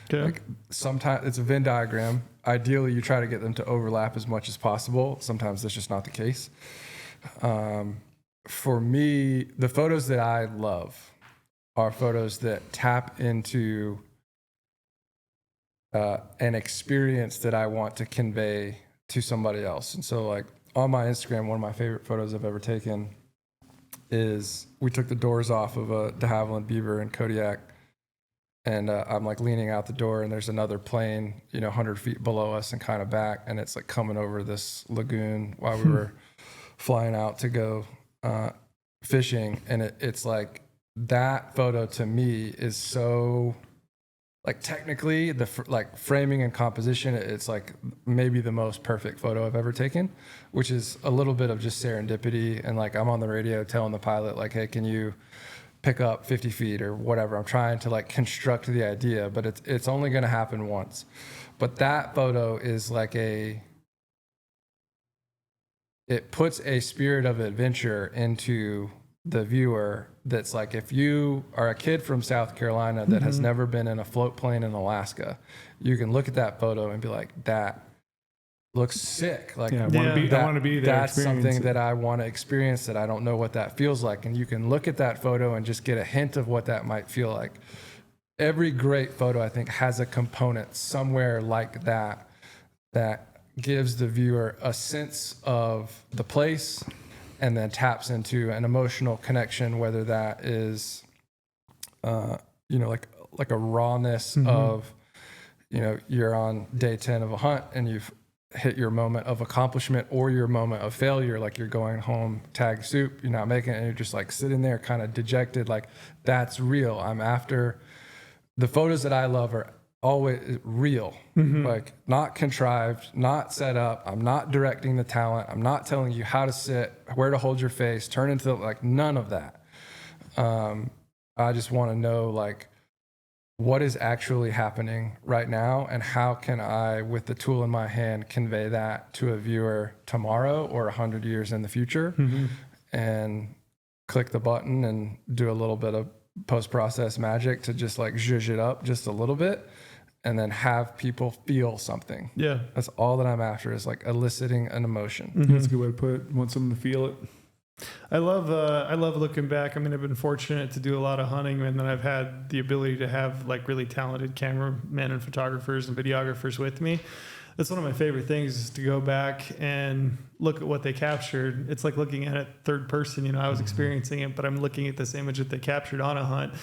Okay.
Like sometimes it's a Venn diagram. Ideally, you try to get them to overlap as much as possible. Sometimes that's just not the case. For me, the photos that I love are photos that tap into an experience that I want to convey to somebody else. And so like on my Instagram, one of my favorite photos I've ever taken is we took the doors off of a de Havilland Beaver in Kodiak. And I'm like leaning out the door and there's another plane, 100 feet below us and kind of back. And it's like coming over this lagoon while we were flying out to go fishing. And it's like that photo to me is so like technically like framing and composition. It's like maybe the most perfect photo I've ever taken, which is a little bit of just serendipity. And like I'm on the radio telling the pilot like, hey, can you pick up 50 feet or whatever. I'm trying to like construct the idea, but it's only going to happen once. But that photo is like it puts a spirit of adventure into the viewer. That's like, if you are a kid from South Carolina that has never been in a float plane in Alaska, you can look at that photo and be like, that looks sick. Like,
I want to be there.
That's something that I want to experience that I don't know what that feels like. And you can look at that photo and just get a hint of what that might feel like. Every great photo, I think, has a component somewhere like that gives the viewer a sense of the place and then taps into an emotional connection, whether that is, like a rawness of, you're on day 10 of a hunt and you've hit your moment of accomplishment or your moment of failure, like you're going home, tag soup, you're not making it, and you're just like sitting there kind of dejected, like that's real. I'm after the photos that I love are always real, like not contrived, not set up. I'm not directing the talent. I'm not telling you how to sit, where to hold your face, turn into like none of that. I just want to know like what is actually happening right now and how can I, with the tool in my hand, convey that to a viewer tomorrow or 100 years in the future, and click the button and do a little bit of post-process magic to just like zhuzh it up just a little bit and then have people feel something.
Yeah.
That's all that I'm after, is like eliciting an emotion.
That's a good way to put it. Want someone to feel it.
I love looking back. I mean, I've been fortunate to do a lot of hunting, and then I've had the ability to have like really talented cameramen and photographers and videographers with me. That's one of my favorite things, is to go back and look at what they captured. It's like looking at it third person. I was experiencing it, but I'm looking at this image that they captured on a hunt.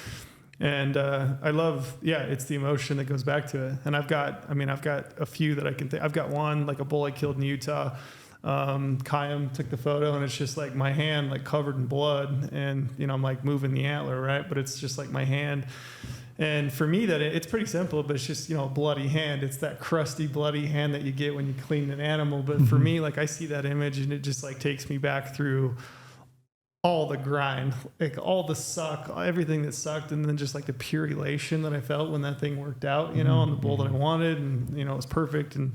And I love, it's the emotion that goes back to it. And I've got a few that I can think. I've got one, like a bull I killed in Utah. Kayam took the photo, and it's just like my hand like covered in blood, and I'm like moving the antler, right? But it's just like my hand. And for me, it's pretty simple, but it's just, a bloody hand. It's that crusty, bloody hand that you get when you clean an animal. But for me, like I see that image and it just like takes me back through all the grind, like all the suck, everything that sucked. And then just like the pure elation that I felt when that thing worked out, on the bull that I wanted, and, it was perfect. And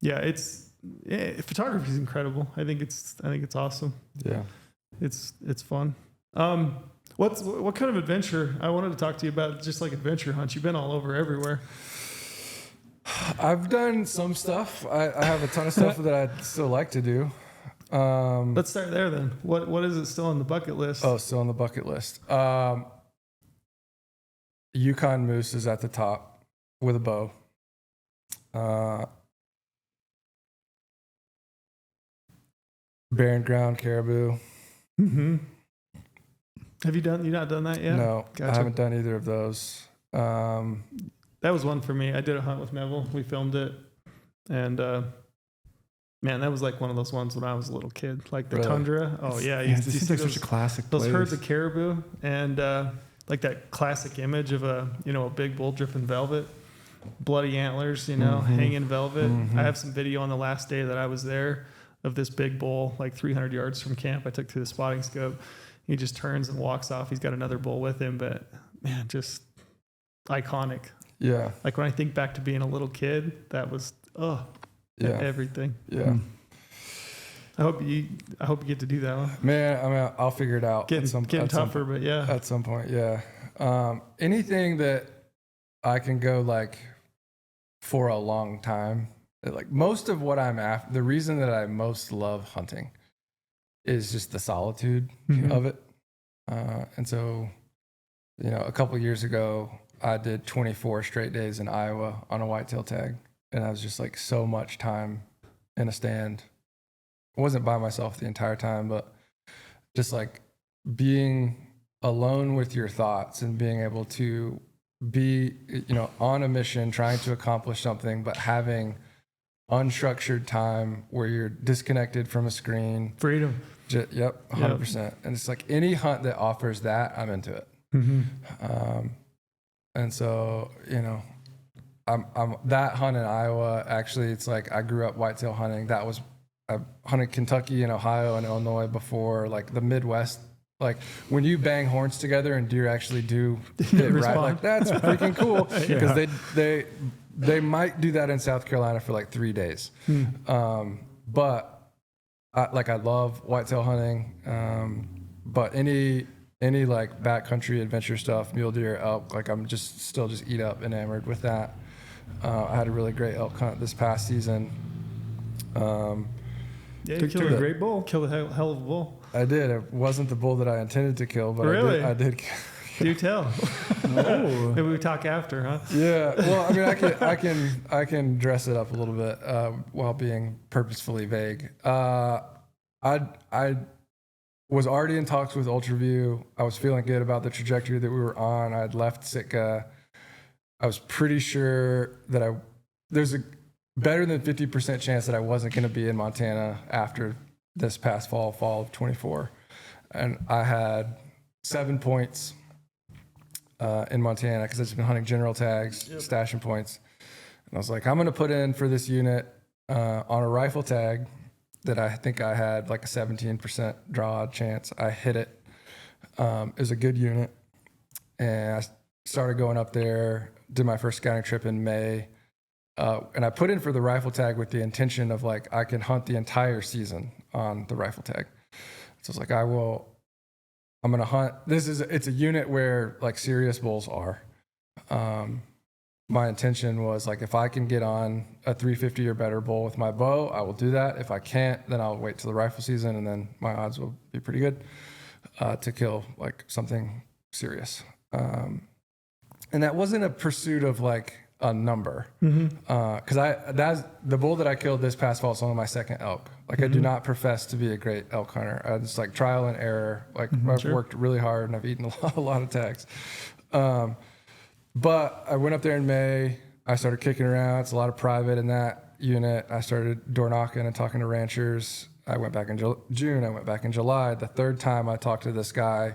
photography is incredible. I think it's awesome.
Yeah.
It's fun. What kind of adventure? I wanted to talk to you about just like adventure hunts. You've been all over everywhere.
I've done some stuff. I have a ton of stuff that I'd still like to do.
Let's start there then. What is it still on the bucket list?
Oh, still on the bucket list. Yukon moose is at the top with a bow. Barren ground caribou.
Have you not done that yet?
No,
Gotcha.
I haven't done either of those.
That was one for me. I did a hunt with Neville. We filmed it, and man, that was like one of those ones when I was a little kid, like the
Really?
tundra. Oh yeah,
It seems like such a classic
those
place.
herds of caribou, and like that classic image of a big bull dripping velvet, bloody antlers, hanging velvet. I have some video on the last day that I was there of this big bull, like 300 yards from camp. I took to the spotting scope. He just turns and walks off. He's got another bull with him, but man, just iconic.
Yeah.
Like when I think back to being a little kid, that was everything.
Yeah.
I hope you get to do that one.
Man, I mean, I'll figure it out.
Getting tougher, but yeah.
At some point, yeah. Anything that I can go like for a long time, like most of what I'm after, the reason that I most love hunting is just the solitude of it. And so, a couple of years ago, I did 24 straight days in Iowa on a whitetail tag. And I was just like so much time in a stand. I wasn't by myself the entire time, but just like being alone with your thoughts and being able to be, on a mission, trying to accomplish something, but having unstructured time where you're disconnected from a screen.
Freedom.
Yep, 100%. And it's like any hunt that offers that, I'm into it. And so, I'm that hunt in Iowa. Actually, it's like I grew up whitetail hunting. I hunted Kentucky and Ohio and Illinois before, like the Midwest. Like when you bang horns together and deer actually do hit right, like that's freaking cool because they might do that in South Carolina for like 3 days. But I love whitetail hunting. But any like backcountry adventure stuff, mule deer, elk, like I'm still eat up enamored with that. I had a really great elk hunt this past season.
Yeah,
Took a great bull.
Killed a hell of a bull.
I did. It wasn't the bull that I intended to kill, but
really?
I did.
Do tell.
Oh.
Maybe we talk after, huh?
Yeah. Well, I mean, I can dress it up a little bit while being purposefully vague. I was already in talks with Ultraview. I was feeling good about the trajectory that we were on. I had left Sitka. I was pretty sure that there's a better than 50% chance that I wasn't going to be in Montana after this past fall of 24. And I had 7 points in Montana because I've just been hunting general tags, stashing points. And I was like, I'm going to put in for this unit on a rifle tag that I think I had like a 17% draw chance. I hit it. It was a good unit. And I started going up there, did my first scouting trip in May. And I put in for the rifle tag with the intention of like, I can hunt the entire season on the rifle tag. So it's like, I'm going to hunt. It's a unit where like serious bulls are. My intention was like, if I can get on a 350 or better bull with my bow, I will do that. If I can't, then I'll wait till the rifle season and then my odds will be pretty good to kill like something serious. And that wasn't a pursuit of like a number. That's the bull that I killed this past fall. It's only my second elk. Like I do not profess to be a great elk hunter. It's like trial and error. Like I've worked really hard and I've eaten a lot of tags. But I went up there in May. I started kicking around. It's a lot of private in that unit. I started door knocking and talking to ranchers. I went back in June. I went back in July. The third time I talked to this guy,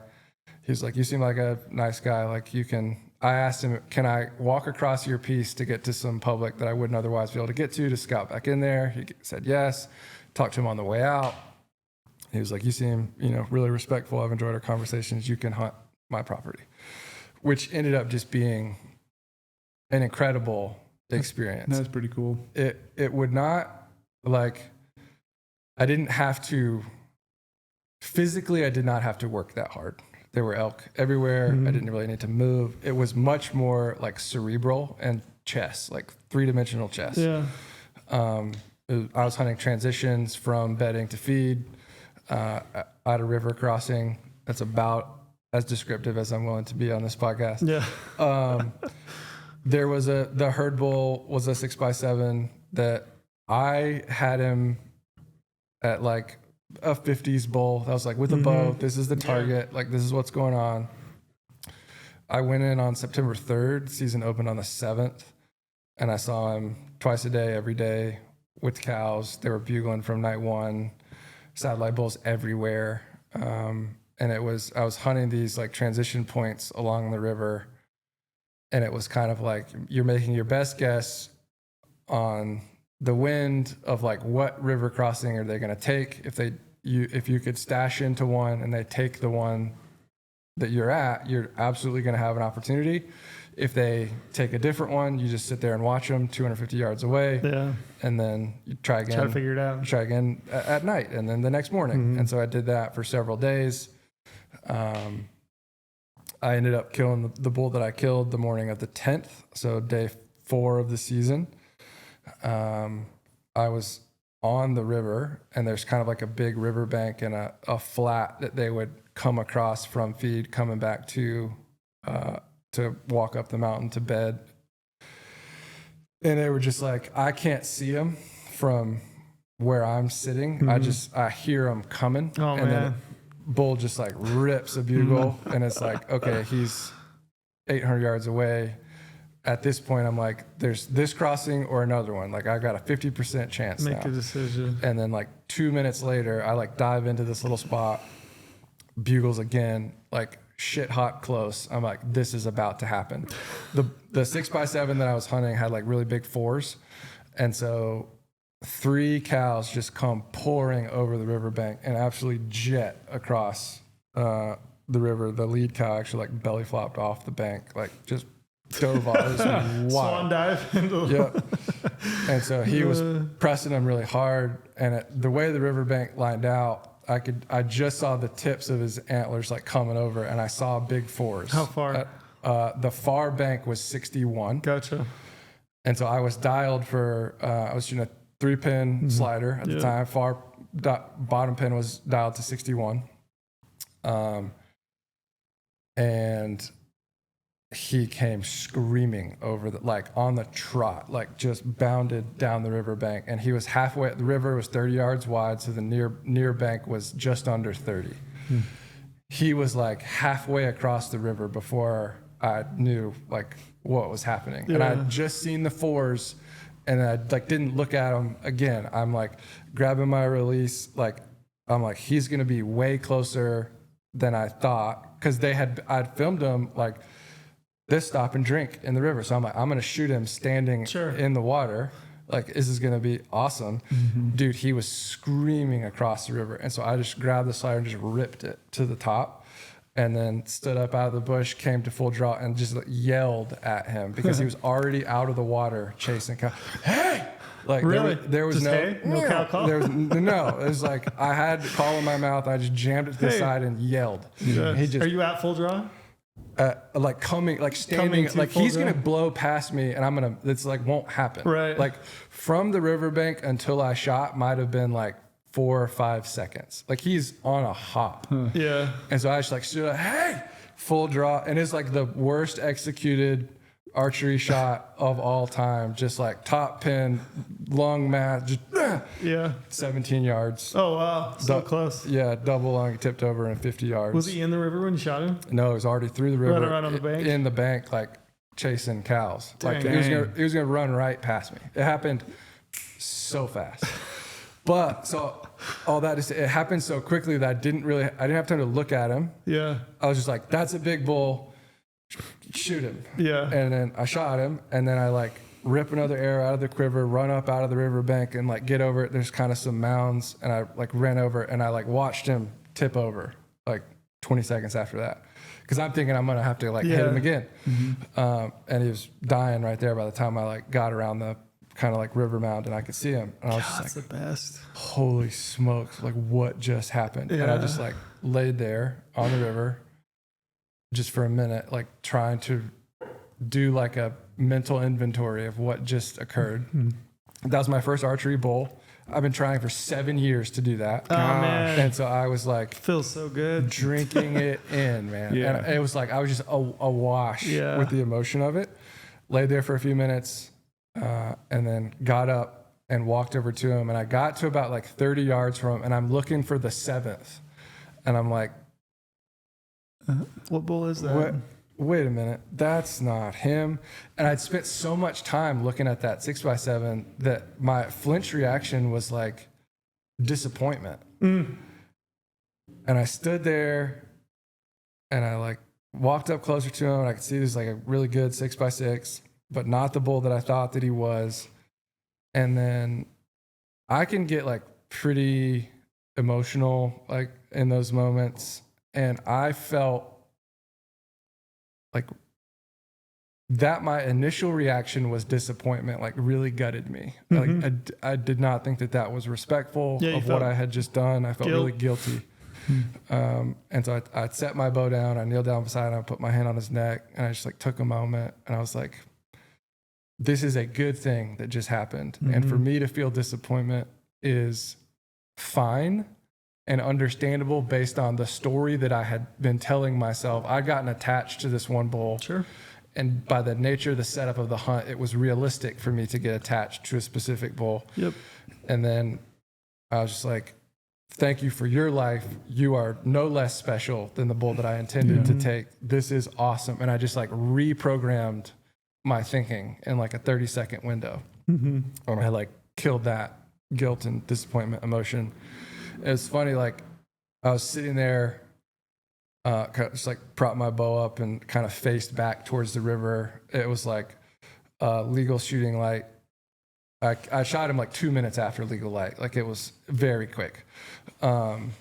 he was like, you seem like a nice guy. Like you can, I asked him, can I walk across your piece to get to some public that I wouldn't otherwise be able to get to scout back in there? He said yes. Talked to him on the way out. He was like, you seem, really respectful. I've enjoyed our conversations. You can hunt my property, which ended up just being an incredible experience.
That's pretty cool.
It would not, like, I didn't have to, physically, I did not have to work that hard. There were elk everywhere. I didn't really need to move. It was much more like cerebral and chess, like 3-dimensional chess.
Yeah.
I was hunting transitions from bedding to feed at a river crossing. That's about as descriptive as I'm willing to be on this podcast.
Yeah.
There was the herd bull was a 6x7 that I had him at like a 50s bull. That was like with a bow. This is the target. Like this is what's going on. I went in on September 3rd. Season opened on the 7th, and I saw him twice a day, every day with cows. They were bugling from night one. Satellite bulls everywhere. and I was hunting these like transition points along the river, and it was kind of like you're making your best guess on the wind of like what river crossing are they going to take. If you could stash into one and they take the one that you're at, you're absolutely going to have an opportunity. If they take a different one, you just sit there and watch them 250 yards away.
Yeah.
And then you try again.
Try to figure it out.
Try again at night and then the next morning.
Mm-hmm.
And so I did that for several days. I ended up killing the bull that I killed the morning of the 10th. So day 4 of the season. I was on the river, and there's kind of like a big river bank and a flat that they would come across from feed coming back to walk up the mountain to bed. And they were just like, I can't see them from where I'm sitting. Mm-hmm. I hear them coming.
Oh,
and
man.
then bull just like rips a bugle and it's like, okay, he's 800 yards away. At this point, I'm like, there's this crossing or another one. Like I got a 50% chance
Make
now.
a decision.
And then like 2 minutes later, I like dive into this little spot, bugles again, like shit hot close. I'm like, this is about to happen. The 6x7 that I was hunting had like really big 4s. And so 3 cows just come pouring over the riverbank and absolutely jet across the river. The lead cow actually like belly flopped off the bank, like just dove off. It was wild.
Swan dive into
Yep. And so he was pressing him really hard. And the way the riverbank lined out, I just saw the tips of his antlers like coming over, and I saw big 4s.
How far?
The far bank was 61.
Gotcha.
And so I was dialed for, I was shooting a 3-pin slider at the time. Bottom pin was dialed to 61. And he came screaming over like on the trot, like just bounded down the riverbank. And he was halfway, the river was 30 yards wide. So the near bank was just under 30. He was like halfway across the river before I knew like what was happening. Yeah. And I'd just seen the 4s, and I like didn't look at him again. I'm like grabbing my release. Like, I'm like, he's going to be way closer than I thought. Cause I'd filmed him like this stop and drink in the river. So I'm like, I'm going to shoot him standing in the water. Like, this is going to be awesome. Dude, he was screaming across the river. And so I just grabbed the slider and just ripped it to the top, and then stood up out of the bush, came to full draw, and just like yelled at him because he was already out of the water chasing cow. Hey! Like,
really?
There was
just no cow call?
There was no. It was like I had the call in my mouth. I just jammed it to the side and yelled.
Yeah.
He just,
are you at full draw?
Like coming, like standing, like he's gonna blow past me, and it's like won't happen.
Right.
Like from the riverbank until I shot might have been like 4 or 5 seconds. Like he's on a hop.
Yeah.
And so I just like stood up, hey, full draw, and it's like the worst executed archery shot of all time. Just like top pin, long math, just 17 yards.
Oh wow, so close.
Yeah, double long, tipped over and 50 yards.
Was he in the river when you shot him?
No, he was already through the river.
Right on the bank?
In the bank, like chasing cows.
Dang.
Like he was gonna run right past me. It happened so fast. But so all that is, it happened so quickly that I didn't have time to look at him.
Yeah.
I was just like, that's a big bull. Shoot him.
Yeah.
And then I shot him, and then I like rip another arrow out of the quiver, run up out of the riverbank, and like get over it. There's kind of some mounds, and I like ran over, and I like watched him tip over like 20 seconds after that, because I'm thinking I'm gonna have to like hit him again. And he was dying right there by the time I like got around the kind of like river mound, and I could see him, and I was just
That's
like,
the best.
holy smokes, like what just happened? And I just like laid there on the river just for a minute, like trying to do like a mental inventory of what just occurred. That was my first archery bull. I've been trying for 7 years to do that.
Oh, man.
And so I was like,
Feels so good.
drinking it in, man.
Yeah.
And it was like, I was just awash with the emotion of it. Laid there for a few minutes, and then got up and walked over to him. And I got to about like 30 yards from him, and I'm looking for the 7th. And I'm like,
what bull is that?
wait a minute, that's not him. And I'd spent so much time looking at that 6x7 that my flinch reaction was like disappointment. And I stood there and I like walked up closer to him and I could see he was like a really good 6x6, but not the bull that I thought that he was. And then I can get like pretty emotional like in those moments. And I felt like that my initial reaction was disappointment, like really gutted me. Like I did not think that was respectful of what I had just done. I felt really guilty. And so I set my bow down, I kneeled down beside him, I put my hand on his neck, and I just like took a moment and I was like, this is a good thing that just happened. And for me to feel disappointment is fine and understandable based on the story that I had been telling myself. I'd gotten attached to this one bull.
Sure.
And by the nature of the setup of the hunt, it was realistic for me to get attached to a specific bull.
Yep.
And then I was just like, thank you for your life. You are no less special than the bull that I intended to take. This is awesome. And I just like reprogrammed my thinking in like a 30-second window. And I like killed that guilt and disappointment emotion. It was funny, like I was sitting there, just like propped my bow up and kind of faced back towards the river. It was like legal shooting light. I shot him like 2 minutes after legal light. Like it was very quick. And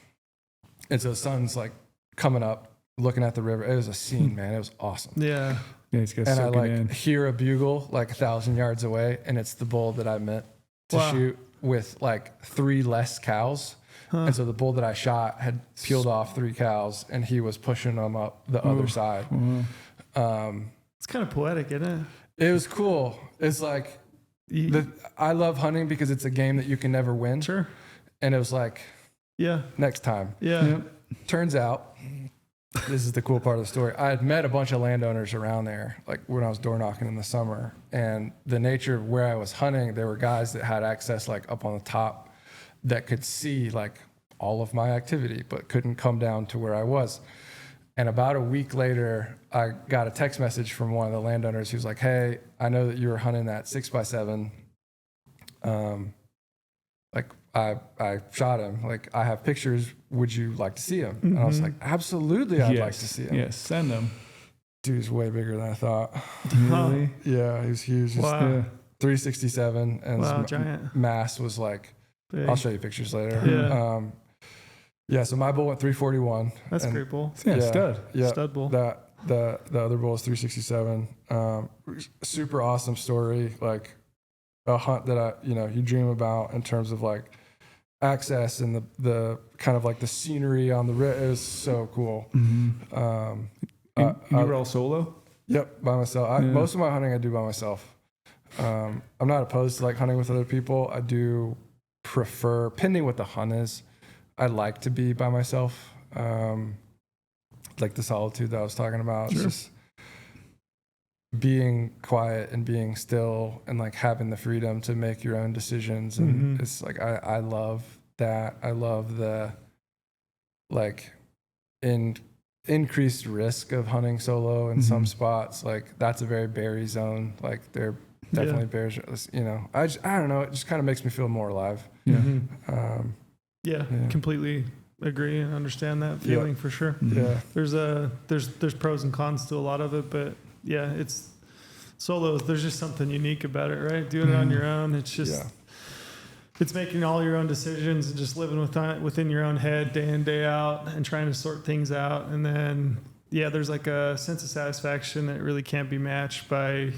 so the sun's like coming up, looking at the river. It was a scene, man. It was awesome.
Yeah.
It's
And I like hear a bugle like 1,000 yards away, and it's the bull that I meant to shoot with like 3 less cows. And so the bull that I shot had peeled off 3 cows, and he was pushing them up the other side.
It's kind of poetic, isn't it?
It was cool. It's like, I love hunting because it's a game that you can never win.
Sure.
And it was like, next time.
Yeah.
Turns out, this is the cool part of the story. I had met a bunch of landowners around there, like when I was door knocking in the summer. And the nature of where I was hunting, there were guys that had access like up on the top that could see like all of my activity, but couldn't come down to where I was. And about a week later, I got a text message from one of the landowners who's like, hey, I know that you were hunting that 6x7. Like I shot him. Like I have pictures. Would you like to see him? And I was like, absolutely. I'd like to see him.
Yes. Send him.
Dude's way bigger than I thought.
Really?
Yeah. He was huge.
Wow.
367. And his
giant.
mass was like,
Big.
I'll show you pictures later.
Yeah.
Yeah, so my bull went 341.
That's a great bull.
Yeah, stud.
Yeah,
Stud bull.
The other bull is 367. Super awesome story. Like a hunt that you dream about in terms of like access and the kind of like the scenery on the river. It was so cool.
You were all solo?
Yep, by myself. Most of my hunting I do by myself. I'm not opposed to like hunting with other people. I do prefer, pending what the hunt is, I like to be by myself. Like the solitude that I was talking about.
Sure.
Just being quiet and being still and like having the freedom to make your own decisions. And it's like, I love that. I love the like increased risk of hunting solo in some spots. Like that's a very berry zone. Like they're definitely bears, I don't know. It just kind of makes me feel more alive.
Yeah. Completely agree and understand that feeling for sure.
Yeah.
There's pros and cons to a lot of it, but yeah, it's solo. There's just something unique about it, right? Doing it on your own. It's just, it's making all your own decisions and just living within your own head day in, day out and trying to sort things out. And then, there's like a sense of satisfaction that really can't be matched by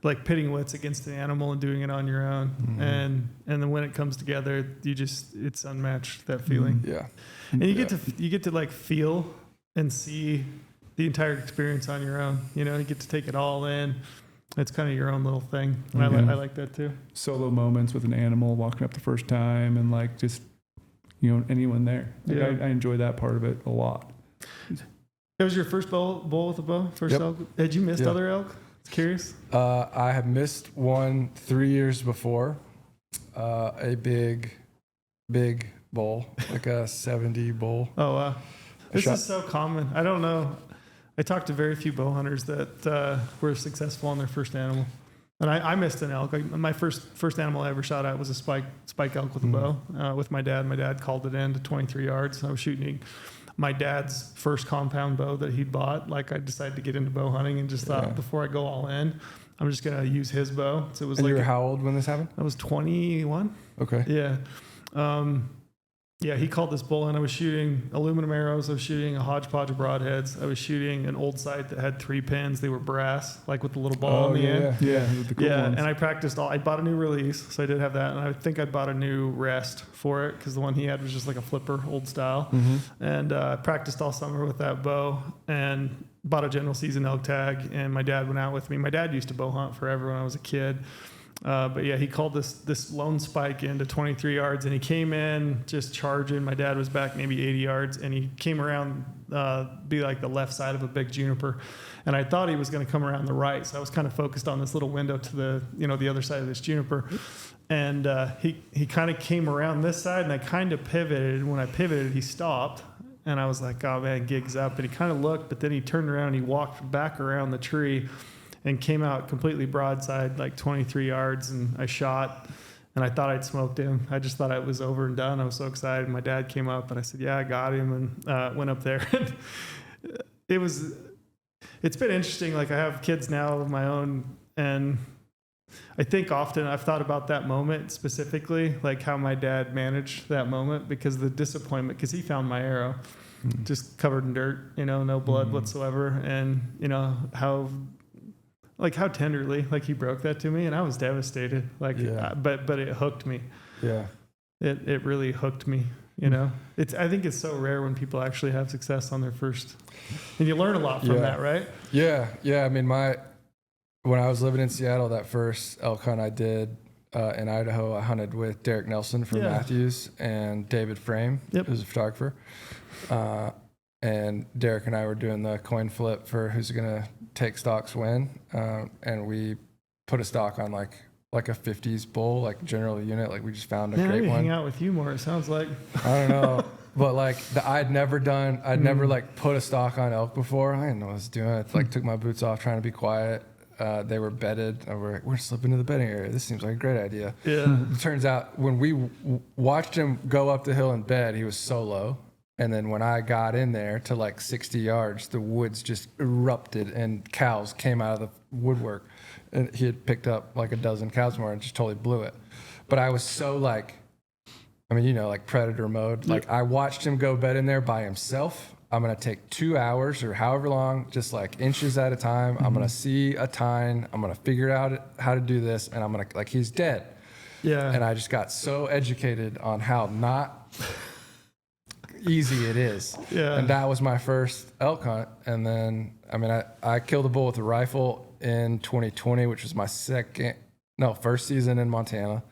like pitting wits against an animal and doing it on your own. And then when it comes together, it's unmatched, that feeling.
Yeah.
And you get to like feel and see the entire experience on your own. You get to take it all in. It's kind of your own little thing. And I like that too.
Solo moments with an animal, walking up the first time, and like just, anyone there. Like I enjoy that part of it a lot.
That was your first bull with a bow? First elk? Had you missed other elk? Curious.
I have missed one 3 years before. A big bull, like a 70 bull.
Oh wow, this is so common. I don't know. I talked to very few bow hunters that were successful on their first animal. And I missed an elk. My first animal I ever shot at was a spike elk with a bow with my dad. My dad called it in to 23 yards. I was shooting my dad's first compound bow that he'd bought. Like I decided to get into bow hunting and just thought before I go all in, I'm just gonna use his bow. So it was
And
like
you were how old when this happened?
I was 21.
Okay.
Yeah. Yeah, he called this bull in. I was shooting aluminum arrows. I was shooting a hodgepodge of broadheads. I was shooting an old sight that had 3 pins. They were brass, like with the little ball in the end.
Yeah, the cool ones.
And I practiced I bought a new release, so I did have that. And I think I bought a new rest for it because the one he had was just like a flipper, old style. And I practiced all summer with that bow and bought a general season elk tag. And my dad went out with me. My dad used to bow hunt forever when I was a kid. But yeah, he called this lone spike into 23 yards, and he came in just charging. My dad was back maybe 80 yards, and he came around, be like the left side of a big juniper. And I thought he was going to come around the right, so I was kind of focused on this little window to the other side of this juniper. And he kind of came around this side, and I kind of pivoted. And when I pivoted, he stopped, and I was like, "Oh man, gig's up." And he kind of looked, but then he turned around, and he walked back around the tree. And came out completely broadside, like 23 yards, and I shot, and I thought I'd smoked him. I just thought it was over and done. I was so excited. My dad came up, and I said, "Yeah, I got him," and went up there. It's been interesting. Like I have kids now of my own, and I think often I've thought about that moment specifically, like how my dad managed that moment because the disappointment, because he found my arrow just covered in dirt, no blood whatsoever, and how tenderly, like he broke that to me, and I was devastated. But it hooked me.
Yeah,
it really hooked me. I think it's so rare when people actually have success on their first, and you learn a lot from that, right?
Yeah. I mean, when I was living in Seattle, that first elk hunt I did in Idaho, I hunted with Derek Nelson from Matthews and David Frame, who's a photographer. And Derek and I were doing the coin flip for who's going to take stocks when. And we put a stock on like a 50s bull, like general unit. Like we just found a great one.
Hang out with you more, it sounds like.
I don't know. But like I'd never like put a stock on elk before. I didn't know what I was doing. I like took my boots off trying to be quiet. They were bedded. We're slipping to the bedding area. This seems like a great idea.
Yeah.
It turns out when we watched him go up the hill in bed, he was so low. And then when I got in there to like 60 yards, the woods just erupted and cows came out of the woodwork. And he had picked up like a dozen cows more and just totally blew it. But I was so like predator mode. Like I watched him go bed in there by himself. I'm going to take 2 hours or however long, just like inches at a time. I'm going to see a tine. I'm going to figure out how to do this. And I'm going to, like, he's dead. Yeah. And I just got so educated on how not easy it is. Yeah. And that was my first elk hunt. And then, I killed a bull with a rifle in 2020, which was my first season in Montana.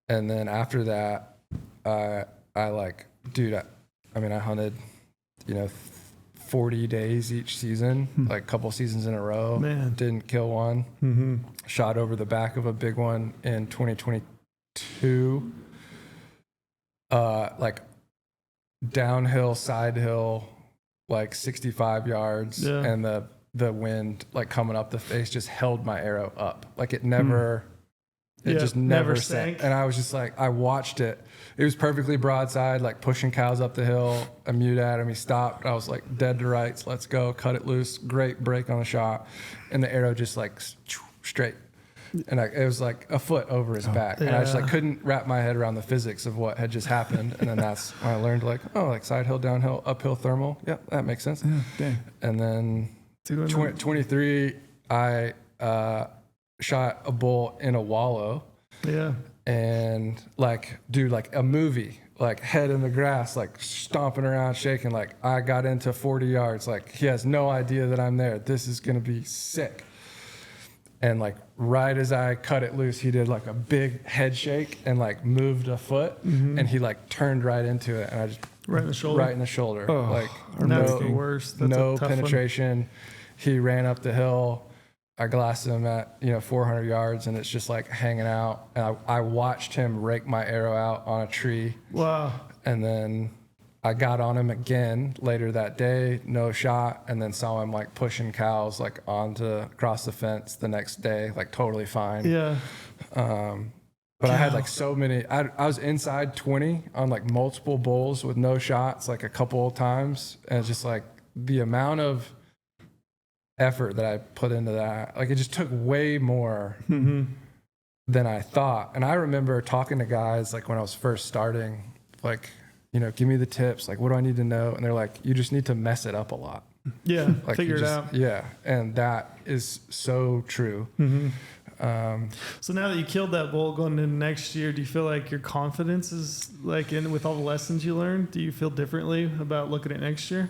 And then after that, I hunted, 40 days each season, like a couple seasons in a row. Man. Didn't kill one. Mm-hmm. Shot over the back of a big one in 2022. Like downhill, side hill, like 65 yards. Yeah. And the wind like coming up the face just held my arrow up. Like it never... It just never sank. And I was just like, I watched it. It was perfectly broadside, like pushing cows up the hill. I mewed at him. He stopped. I was like, dead to rights. Let's go. Cut it loose. Great break on the shot. And the arrow just like straight. And it was like a foot over his back. And I just like couldn't wrap my head around the physics of what had just happened. And then that's when I learned like side hill, downhill, uphill thermal. Yep, that makes sense. Yeah, dang. And then 23, I shot a bull in a wallow. Yeah. And like a movie, like head in the grass, like stomping around, shaking. Like I got into 40 yards. Like he has no idea that I'm there. This is going to be sick. And like right as I cut it loose, he did like a big head shake and like moved a foot. Mm-hmm. And he like turned right into it. And I just
right in the shoulder.
Right in the shoulder. Oh,
like that's the worst. That's
no penetration. One. He ran up the hill. I glassed him at 400 yards, and it's just like hanging out. And I watched him rake my arrow out on a tree. Wow! And then I got on him again later that day, no shot, and then saw him like pushing cows like across the fence the next day, like totally fine.
Yeah.
But I had like so many. I was inside 20 on like multiple bulls with no shots, like a couple of times, and it's just like the amount of effort that I put into that, like it just took way more than I thought. And I remember talking to guys like when I was first starting, like, you know, give me the tips, like what do I need to know? And they're like, you just need to mess it up a lot.
Yeah,
Like
figure it out.
Yeah, and that is so true.
So now that you killed that bull going into next year, do you feel like your confidence is like in with all the lessons you learned? Do you feel differently about looking at next year?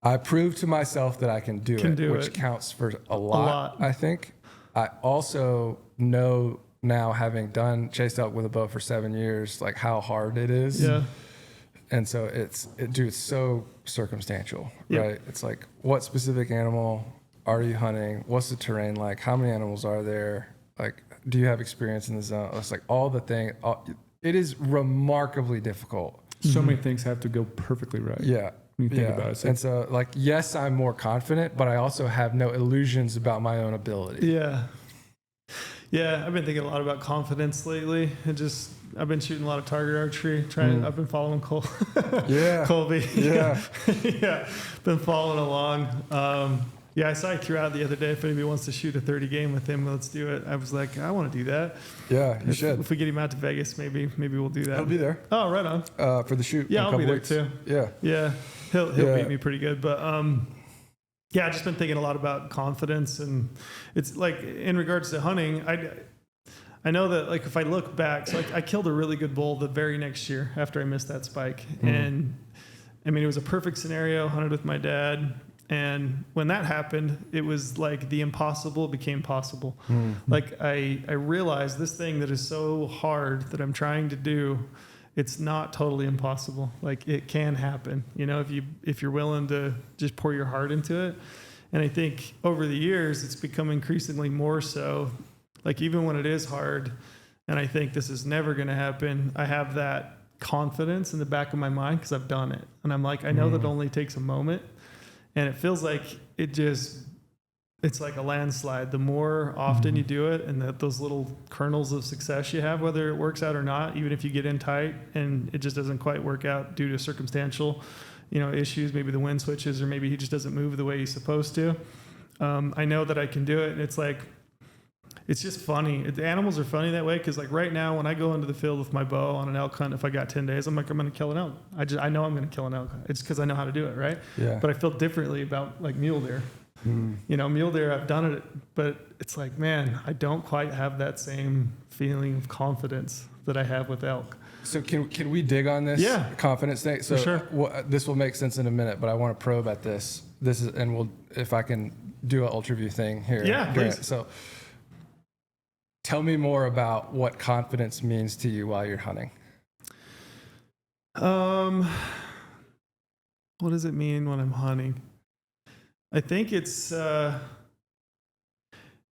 I proved to myself that I can do it, which counts for a lot, I think. I also know now, having chased elk with a bow for 7 years, like how hard it is.
Yeah.
And so it's so circumstantial, right? It's like, what specific animal are you hunting? What's the terrain like? How many animals are there? Like, do you have experience in the zone? It's like all the things. It is remarkably difficult.
So many things have to go perfectly right.
Yeah.
When you think about it.
And so, like, yes, I'm more confident, but I also have no illusions about my own ability.
Yeah. Yeah, I've been thinking a lot about confidence lately. I've been shooting a lot of target archery. I've been following Colby.
Yeah.
Yeah. Been following along. Yeah, I saw he threw out the other day. If anybody wants to shoot a 30 game with him, let's do it. I was like, I want to do that.
Yeah, you should.
If we get him out to Vegas, maybe we'll do that.
I'll be there.
Oh, right on.
For the shoot.
Yeah, I'll be there too.
Yeah.
Yeah. He'll beat me pretty good. But yeah, I've just been thinking a lot about confidence, and it's like in regards to hunting, I know that like if I look back, so like I killed a really good bull the very next year after I missed that spike. And I mean, it was a perfect scenario, hunted with my dad. And when that happened, it was like the impossible became possible. Like I realized this thing that is so hard that I'm trying to do, it's not totally impossible. Like it can happen, you know, if you're willing to just pour your heart into it. And I think over the years, it's become increasingly more so. Like even when it is hard, and I think this is never going to happen, I have that confidence in the back of my mind because I've done it. And I'm like, I know that it only takes a moment. And it feels like it's like a landslide. The more often you do it and those little kernels of success you have, whether it works out or not, even if you get in tight and it just doesn't quite work out due to circumstantial, you know, issues, maybe the wind switches or maybe he just doesn't move the way he's supposed to. I know that I can do it. And it's like, it's just funny. The animals are funny that way because like right now when I go into the field with my bow on an elk hunt, if I got 10 days, I'm like, I'm going to kill an elk. I know I'm going to kill an elk. It's because I know how to do it, right?
Yeah.
But I feel differently about like mule deer. You know, mule deer, I've done it, but it's like, man, I don't quite have that same feeling of confidence that I have with elk.
So can we dig on this confidence thing? So
for sure.
This will make sense in a minute, but I want to probe at this. If I can do an Ultraview thing here.
Yeah, please.
So tell me more about what confidence means to you while you're hunting.
What does it mean when I'm hunting? I think it's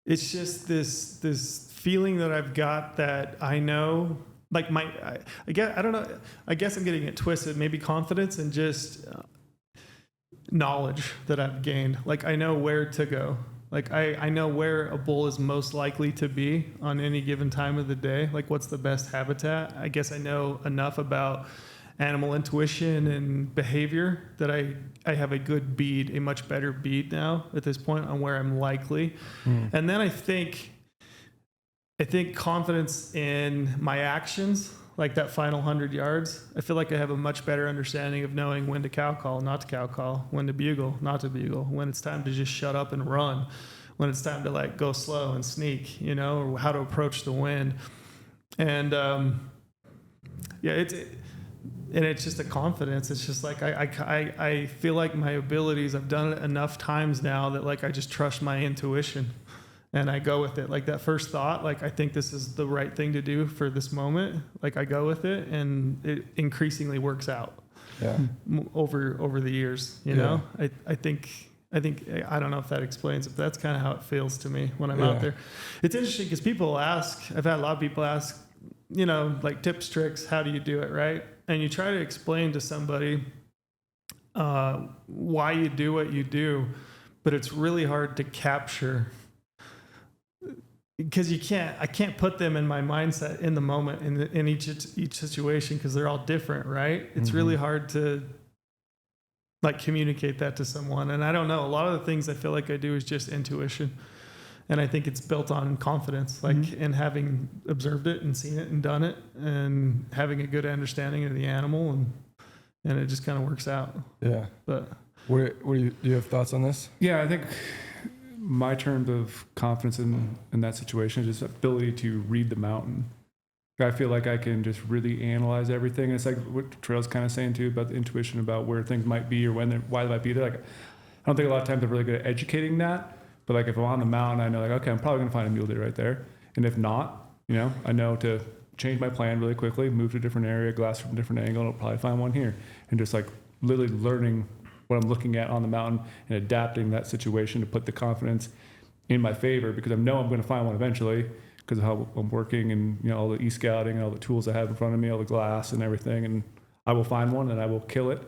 just this feeling that I've got that I know, like I don't know. I guess I'm getting it twisted. Maybe confidence and just knowledge that I've gained. Like I know where to go. Like I know where a bull is most likely to be on any given time of the day. Like what's the best habitat? I guess I know enough about animal intuition and behavior that I have a good bead, a much better bead now at this point on where I'm likely. And then I think confidence in my actions, like that final 100 yards. I feel like I have a much better understanding of knowing when to cow call, not to cow call, when to bugle, not to bugle, when it's time to just shut up and run, when it's time to like go slow and sneak, you know, or how to approach the wind. And it's just a confidence. It's just like I feel like my abilities, I've done it enough times now that like I just trust my intuition and I go with it. Like that first thought, like I think this is the right thing to do for this moment. Like I go with it and it increasingly works out over the years, you know? I think I don't know if that explains it, but that's kind of how it feels to me when I'm out there. It's interesting because people ask, I've had a lot of people ask, you know, like tips, tricks, how do you do it, right? and you try to explain to somebody why you do what you do, but it's really hard to capture because I can't put them in my mindset in the moment in each situation because they're all different, right? It's really hard to like communicate that to someone. And I don't know, a lot of the things I feel like I do is just intuition. And I think it's built on confidence, like in having observed it and seen it and done it and having a good understanding of the animal and it just kind of works out.
Yeah.
But
do you have thoughts on this?
Yeah, I think my terms of confidence in that situation is just ability to read the mountain. I feel like I can just really analyze everything. And it's like what Trail's kind of saying too about the intuition about where things might be or why they might be there. Like, I don't think a lot of times they're really good at educating that. But like if I'm on the mountain, I know like, okay, I'm probably gonna find a mule deer right there. And if not, I know to change my plan really quickly, move to a different area, glass from a different angle, and I'll probably find one here. And just like literally learning what I'm looking at on the mountain and adapting that situation to put the confidence in my favor because I know I'm going to find one eventually because of how I'm working and all the e-scouting and all the tools I have in front of me, all the glass and everything. And I will find one and I will kill it.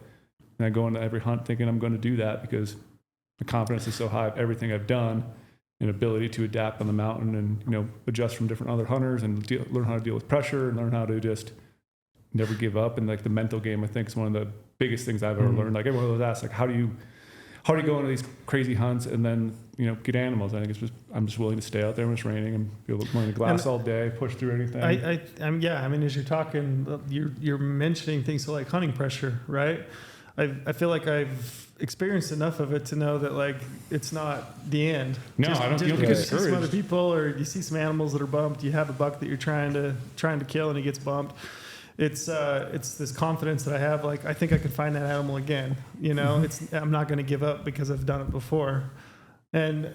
And I go into every hunt thinking I'm going to do that because the confidence is so high of everything I've done and ability to adapt on the mountain and, adjust from different other hunters and learn how to deal with pressure and learn how to just never give up. And like the mental game, I think is one of the biggest things I've ever learned. Like everyone was asked, like, how do you go into these crazy hunts and then, get animals? I think it's just, I'm just willing to stay out there when it's raining and be willing to glass all day, push through anything.
I mean, as you're talking, you're mentioning things like hunting pressure, right? I feel like I've experienced enough of it to know that like it's not the end.
No,
just,
I don't.
Just
You
because
get
you see some other
discouraged.
people or you see some animals that are bumped, you have a buck that you're trying to kill and he gets bumped. It's this confidence that I have. Like I think I could find that animal again. I'm not going to give up because I've done it before. And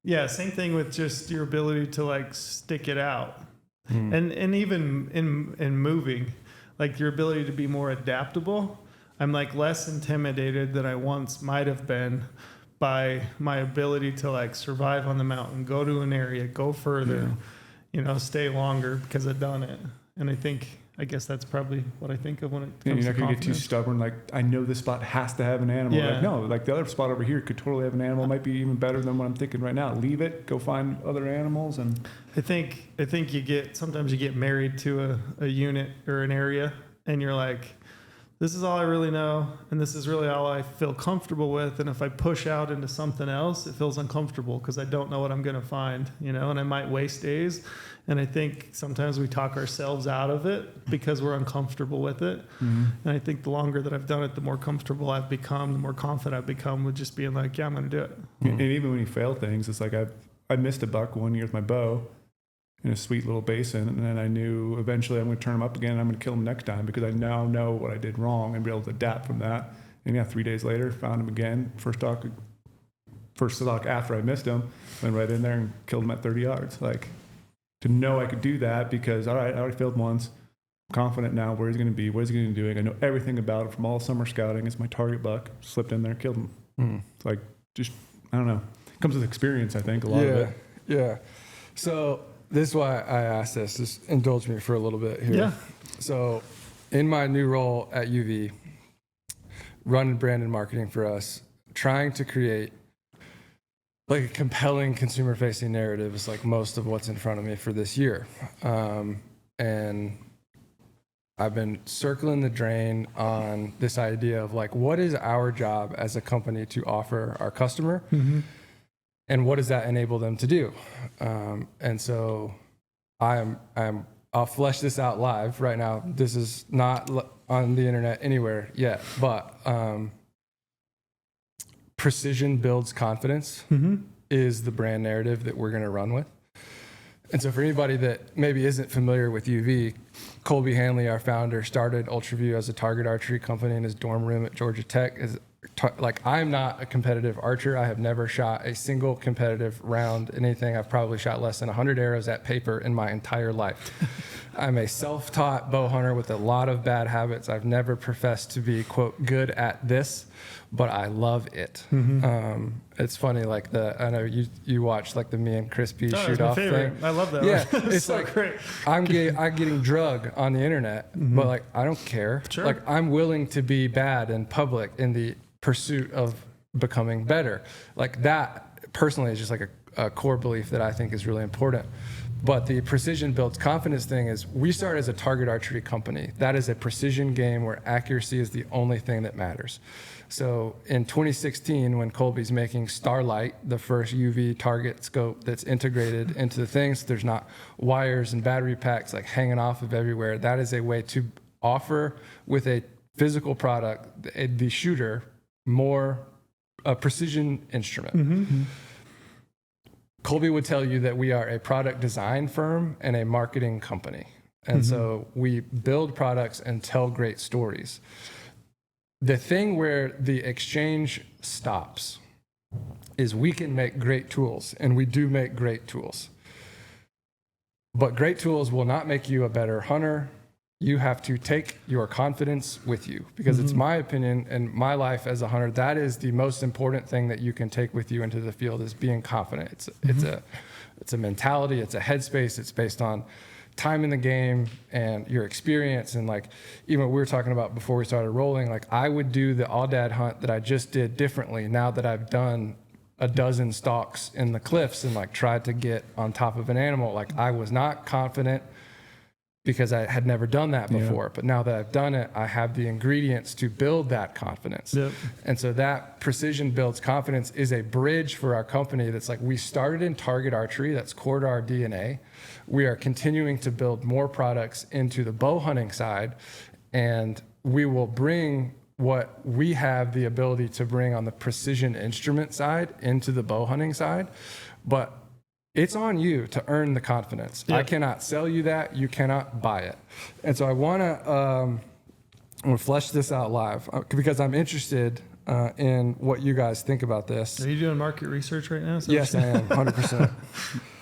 yeah, same thing with just your ability to like stick it out, and even in moving, like your ability to be more adaptable. I'm like less intimidated than I once might have been by my ability to like survive on the mountain, go to an area, go further, stay longer because I've done it. And I guess that's probably what I think of when it comes
You're
to
not going to get too
confidence.
stubborn. Like, I know this spot has to have an animal.
Yeah.
Like, no, like the other spot over here could totally have an animal. Might be even better than what I'm thinking right now. Leave it, go find other animals. And
I think sometimes you get married to a unit or an area and you're like, this is all I really know, and this is really all I feel comfortable with. And if I push out into something else, it feels uncomfortable because I don't know what I'm going to find, and I might waste days. And I think sometimes we talk ourselves out of it because we're uncomfortable with it. And I think the longer that I've done it, the more comfortable I've become, the more confident I've become with just being like, yeah, I'm going to do it.
and even when you fail things, it's like I missed a buck one year with my bow in a sweet little basin, and then I knew eventually I'm going to turn him up again and I'm going to kill him next time because I now know what I did wrong and be able to adapt from that. And 3 days later, found him again. First stock after I missed him, went right in there and killed him at 30 yards. Like, to know I could do that because, all right, I already failed once. I'm confident now where he's going to be, what he's going to be doing. I know everything about him from all summer scouting. It's my target buck. Slipped in there, killed him. It's like, just, I don't know. It comes with experience, I think, a lot of it.
Yeah. So this is why I asked this. Just indulge me for a little bit here.
Yeah.
So in my new role at UV, running brand and marketing for us, trying to create like a compelling consumer facing narrative is like most of what's in front of me for this year. And I've been circling the drain on this idea of like, what is our job as a company to offer our customer? And what does that enable them to do? And so I'll flesh this out live right now. This is not on the internet anywhere yet, but precision builds confidence is the brand narrative that we're going to run with. And so for anybody that maybe isn't familiar with UV, Colby Hanley, our founder, started Ultraview as a target archery company in his dorm room at Georgia Tech. I'm not a competitive archer. I have never shot a single competitive round in anything. I've probably shot less than 100 arrows at paper in my entire life. I'm a self-taught bow hunter with a lot of bad habits. I've never professed to be, quote, good at this, but I love it. It's funny, like I know you watch like the me and Chris P shoot off thing.
I love that.
Yeah,
It's
it's
so
like
great.
I'm getting drug on the internet, but like I don't care.
Sure.
Like I'm willing to be bad in public in the pursuit of becoming better. Like that personally is just like a core belief that I think is really important. But the precision builds confidence thing is we start as a target archery company. That is a precision game where accuracy is the only thing that matters. So in 2016, when Colby's making Starlight, the first UV target scope that's integrated into the things, there's not wires and battery packs like hanging off of everywhere. That is a way to offer with a physical product, the shooter, more a precision instrument. Colby would tell you that we are a product design firm and a marketing company. And so we build products and tell great stories. The thing where the exchange stops is we can make great tools, and we do make great tools. But great tools will not make you a better hunter. You have to take your confidence with you, because it's my opinion and my life as a hunter, that is the most important thing that you can take with you into the field is being confident. It's a mentality, it's a headspace, it's based on time in the game and your experience. And like even what we were talking about before we started rolling, like I would do the aoudad hunt that I just did differently now that I've done a dozen stalks in the cliffs and like tried to get on top of an animal. Like I was not confident because I had never done that before. But now that I've done it, I have the ingredients to build that confidence. And so that precision builds confidence is a bridge for our company. That's like, we started in target archery. That's core to our DNA. We are continuing to build more products into the bow hunting side, and we will bring what we have the ability to bring on the precision instrument side into the bow hunting side. But it's on you to earn the confidence. I cannot sell you that. You cannot buy it. And so I want to flesh this out live because I'm interested in what you guys think about this.
Are you doing market research right now?
Yes, I am, 100%.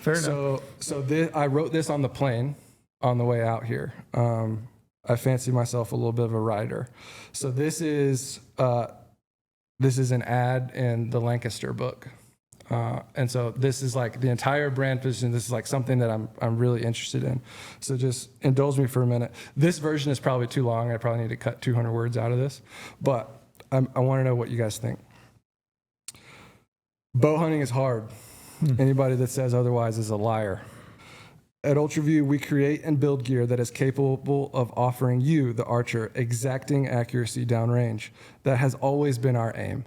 Fair enough.
So I wrote this on the plane on the way out here. I fancy myself a little bit of a writer. So this is an ad in the Lancaster book. And so this is like the entire brand position. This is like something that I'm really interested in. So just indulge me for a minute. This version is probably too long. I probably need to cut 200 words out of this, but I want to know what you guys think. Bow hunting is hard. Anybody that says otherwise is a liar. At Ultraview, we create and build gear that is capable of offering you, the archer, exacting accuracy downrange. That has always been our aim.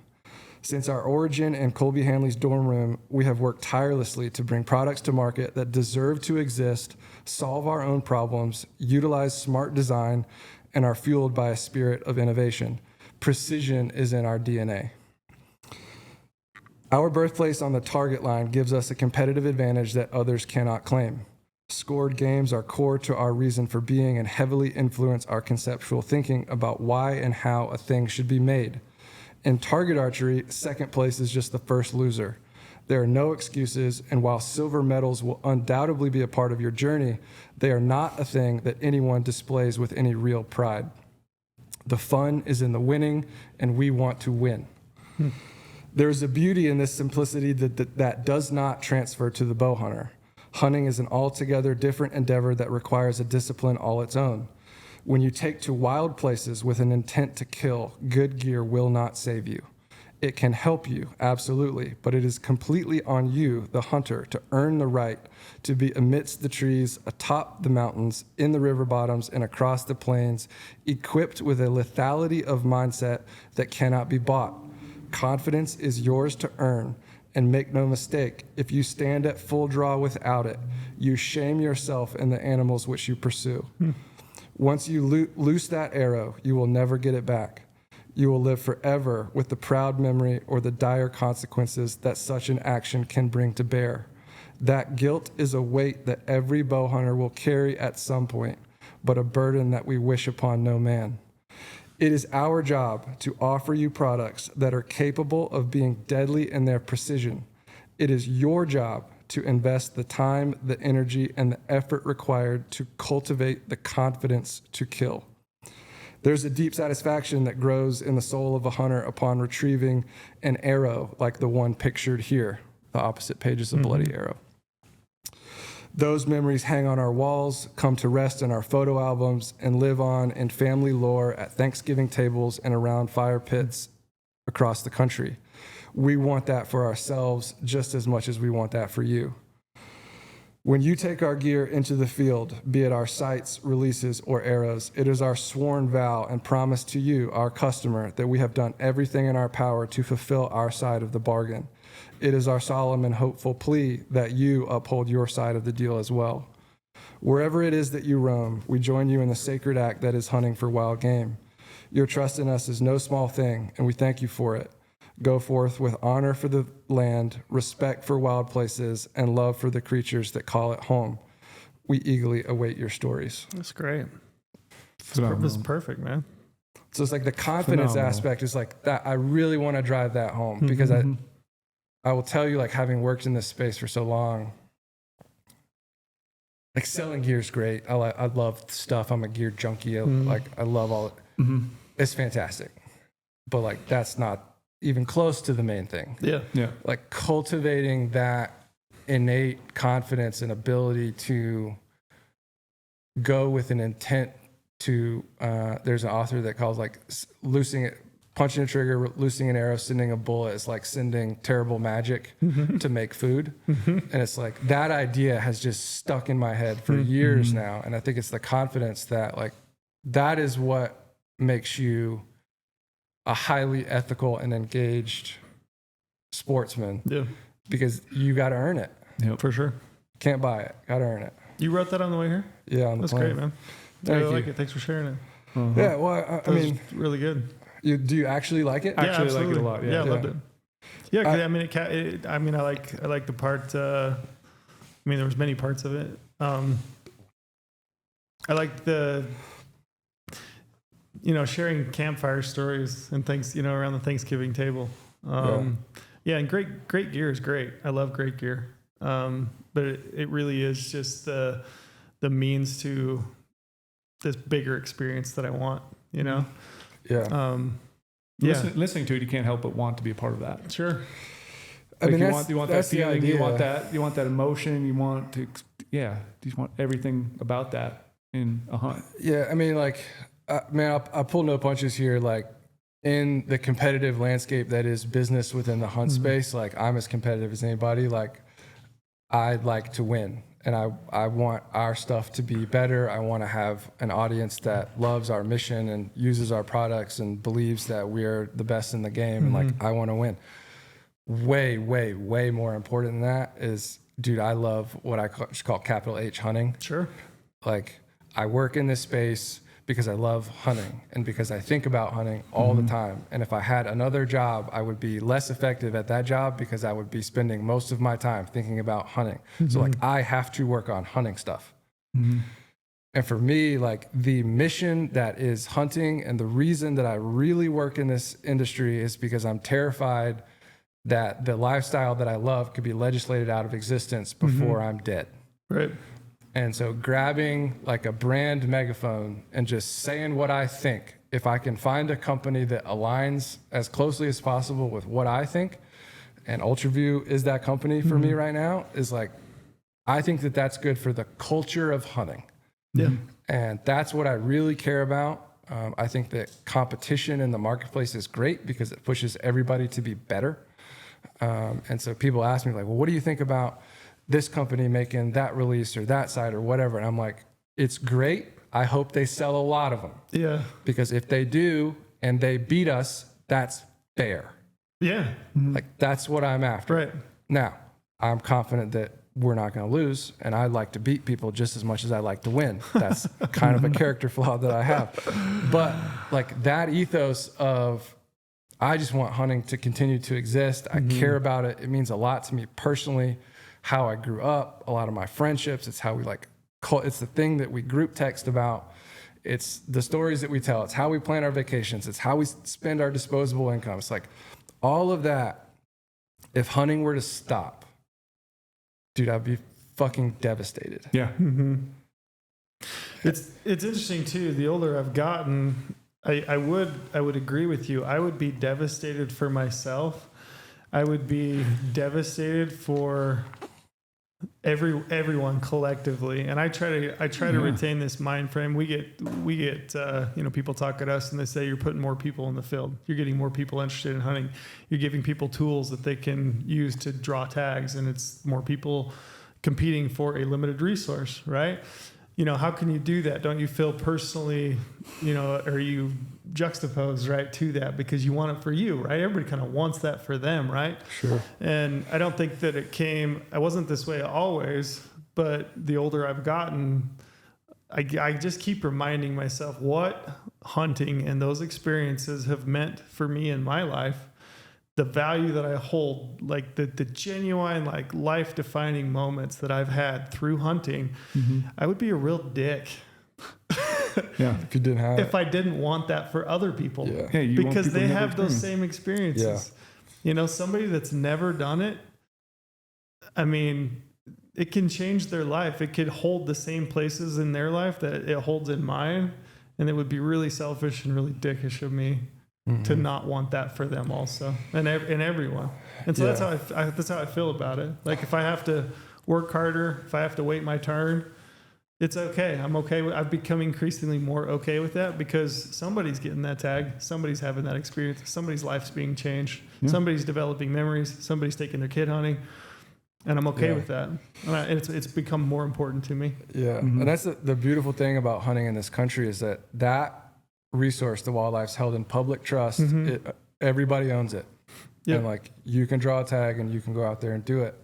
Since our origin in Colby Hanley's dorm room, we have worked tirelessly to bring products to market that deserve to exist, solve our own problems, utilize smart design, and are fueled by a spirit of innovation. Precision is in our DNA. Our birthplace on the target line gives us a competitive advantage that others cannot claim. Scored games are core to our reason for being and heavily influence our conceptual thinking about why and how a thing should be made. In target archery, second place is just the first loser. There are no excuses, and while silver medals will undoubtedly be a part of your journey, they are not a thing that anyone displays with any real pride. The fun is in the winning, and we want to win. There's a beauty in this simplicity that does not transfer to the bow hunter. Hunting is an altogether different endeavor that requires a discipline all its own. When you take to wild places with an intent to kill, good gear will not save you. It can help you, absolutely, but it is completely on you, the hunter, to earn the right to be amidst the trees, atop the mountains, in the river bottoms, and across the plains, equipped with a lethality of mindset that cannot be bought. Confidence is yours to earn, and make no mistake, if you stand at full draw without it, you shame yourself and the animals which you pursue. Once you loose that arrow, you will never get it back. You will live forever with the proud memory or the dire consequences that such an action can bring to bear. That guilt is a weight that every bow hunter will carry at some point, but a burden that we wish upon no man. It is our job to offer you products that are capable of being deadly in their precision. It is your job to invest the time, the energy, and the effort required to cultivate the confidence to kill. There's a deep satisfaction that grows in the soul of a hunter upon retrieving an arrow like the one pictured here. The opposite page is a bloody arrow. Those memories hang on our walls, come to rest in our photo albums, and live on in family lore at Thanksgiving tables and around fire pits across the country. We want that for ourselves just as much as we want that for you. When you take our gear into the field, be it our sights, releases, or arrows, it is our sworn vow and promise to you, our customer, that we have done everything in our power to fulfill our side of the bargain. It is our solemn and hopeful plea that you uphold your side of the deal as well. Wherever it is that you roam, we join you in the sacred act that is hunting for wild game. Your trust in us is no small thing, and we thank you for it. Go forth with honor for the land, respect for wild places, and love for the creatures that call it home. We eagerly await your stories.
That's great.
Phenomenal.
This is perfect, man.
So it's like the confidence
Phenomenal.
aspect is like that. I really want to drive that home because I will tell you, like, having worked in this space for so long, like, selling gear is great. I love stuff. I'm a gear junkie. I love all it. It's fantastic. But like, that's not even close to the main thing.
Yeah.
Like, cultivating that innate confidence and ability to go with an intent to, there's an author that calls like loosing it, punching a trigger, loosing an arrow, sending a bullet is like sending terrible magic to make food. And it's like, that idea has just stuck in my head for years now. And I think it's the confidence that, like, that is what makes you a highly ethical and engaged sportsman.
Yeah,
Because you got to earn it.
Yep.
for sure.
Can't buy it. Got to earn it.
You wrote that on the way here?
Yeah, on the
That's
plane.
great, man. I
Thank
really like
you.
it. Thanks for sharing it.
Yeah, well, I
That was
mean,
really good.
do you actually like it?
I actually like it a
absolutely.
lot.
Yeah,
Yeah.
I loved it. Yeah, 'cause, I mean, I like the part. I mean, there was many parts of it. I like the, sharing campfire stories and things, around the Thanksgiving table. Yeah, and great gear is great. I love great gear. But it really is just the means to this bigger experience that I want.
Yeah.
Yeah.
Listening to it, you can't help but want to be a part of that.
Sure.
I mean,
you want that
that's the
feeling, you want
idea.
that emotion, you want to, you just want everything about that in a hunt.
Yeah, I mean, like, man, I'll pull no punches here. Like, in the competitive landscape that is business within the hunt space, like, I'm as competitive as anybody. Like, I'd like to win, and I want our stuff to be better. I want to have an audience that loves our mission and uses our products and believes that we're the best in the game. And like, I want to win. Way, way, way more important than that is, dude, I love what I call capital H hunting.
Sure.
Like, I work in this space because I love hunting and because I think about hunting all the time. And if I had another job, I would be less effective at that job because I would be spending most of my time thinking about hunting. So like, I have to work on hunting stuff. And for me, like, the mission that is hunting and the reason that I really work in this industry is because I'm terrified that the lifestyle that I love could be legislated out of existence before I'm dead.
Right.
And so grabbing like a brand megaphone and just saying what I think, if I can find a company that aligns as closely as possible with what I think, and Ultraview is that company for me right now, is like, I think that that's good for the culture of hunting.
Yeah.
And that's what I really care about. I think that competition in the marketplace is great because it pushes everybody to be better. And so people ask me like, well, what do you think about this company making that release or that site or whatever? And I'm like, it's great. I hope they sell a lot of them.
Yeah.
Because if they do and they beat us, that's fair.
Yeah.
Like, that's what I'm after.
Right.
Now, I'm confident that we're not going to lose, and I like to beat people just as much as I like to win. That's kind of a character flaw that I have. But like, that ethos of, I just want hunting to continue to exist. I care about it. It means a lot to me personally, how I grew up, a lot of my friendships. It's how we it's the thing that we group text about. It's the stories that we tell. It's how we plan our vacations. It's how we spend our disposable income. It's like all of that. If hunting were to stop, dude, I'd be fucking devastated.
Yeah.
It's interesting too. The older I've gotten, I would agree with you. I would be devastated for myself. I would be devastated for everyone collectively. And I try to retain this mind frame. We get people talk at us and they say, you're putting more people in the field. You're getting more people interested in hunting. You're giving people tools that they can use to draw tags, and it's more people competing for a limited resource, right? How can you do that? Don't you feel personally, are you juxtaposed, right, to that because you want it for you, right? Everybody kind of wants that for them, right?
Sure.
And I don't think that I wasn't this way always, but the older I've gotten, I just keep reminding myself what hunting and those experiences have meant for me in my life, the value that I hold, like the genuine, like life-defining moments that I've had through hunting. I would be a real dick
if you didn't have
if I didn't want that for other people.
Yeah, you want
because
people
they
to never
have those
experience.
same experiences. Somebody that's never done it, I mean, it can change their life. It could hold the same places in their life that it holds in mine, and it would be really selfish and really dickish of me to not want that for them also, and everyone. And so that's how I feel about it. Like if I have to work harder, if I have to wait my turn, it's okay. I'm okay. I've become increasingly more okay with that because somebody's getting that tag. Somebody's having that experience. Somebody's life's being changed. Yeah. Somebody's developing memories. Somebody's taking their kid hunting. And I'm okay with that. And it's become more important to me.
Yeah. And that's the beautiful thing about hunting in this country is that resource, the wildlife's held in public trust. Everybody owns it. Yep. And like you can draw a tag and you can go out there and do it.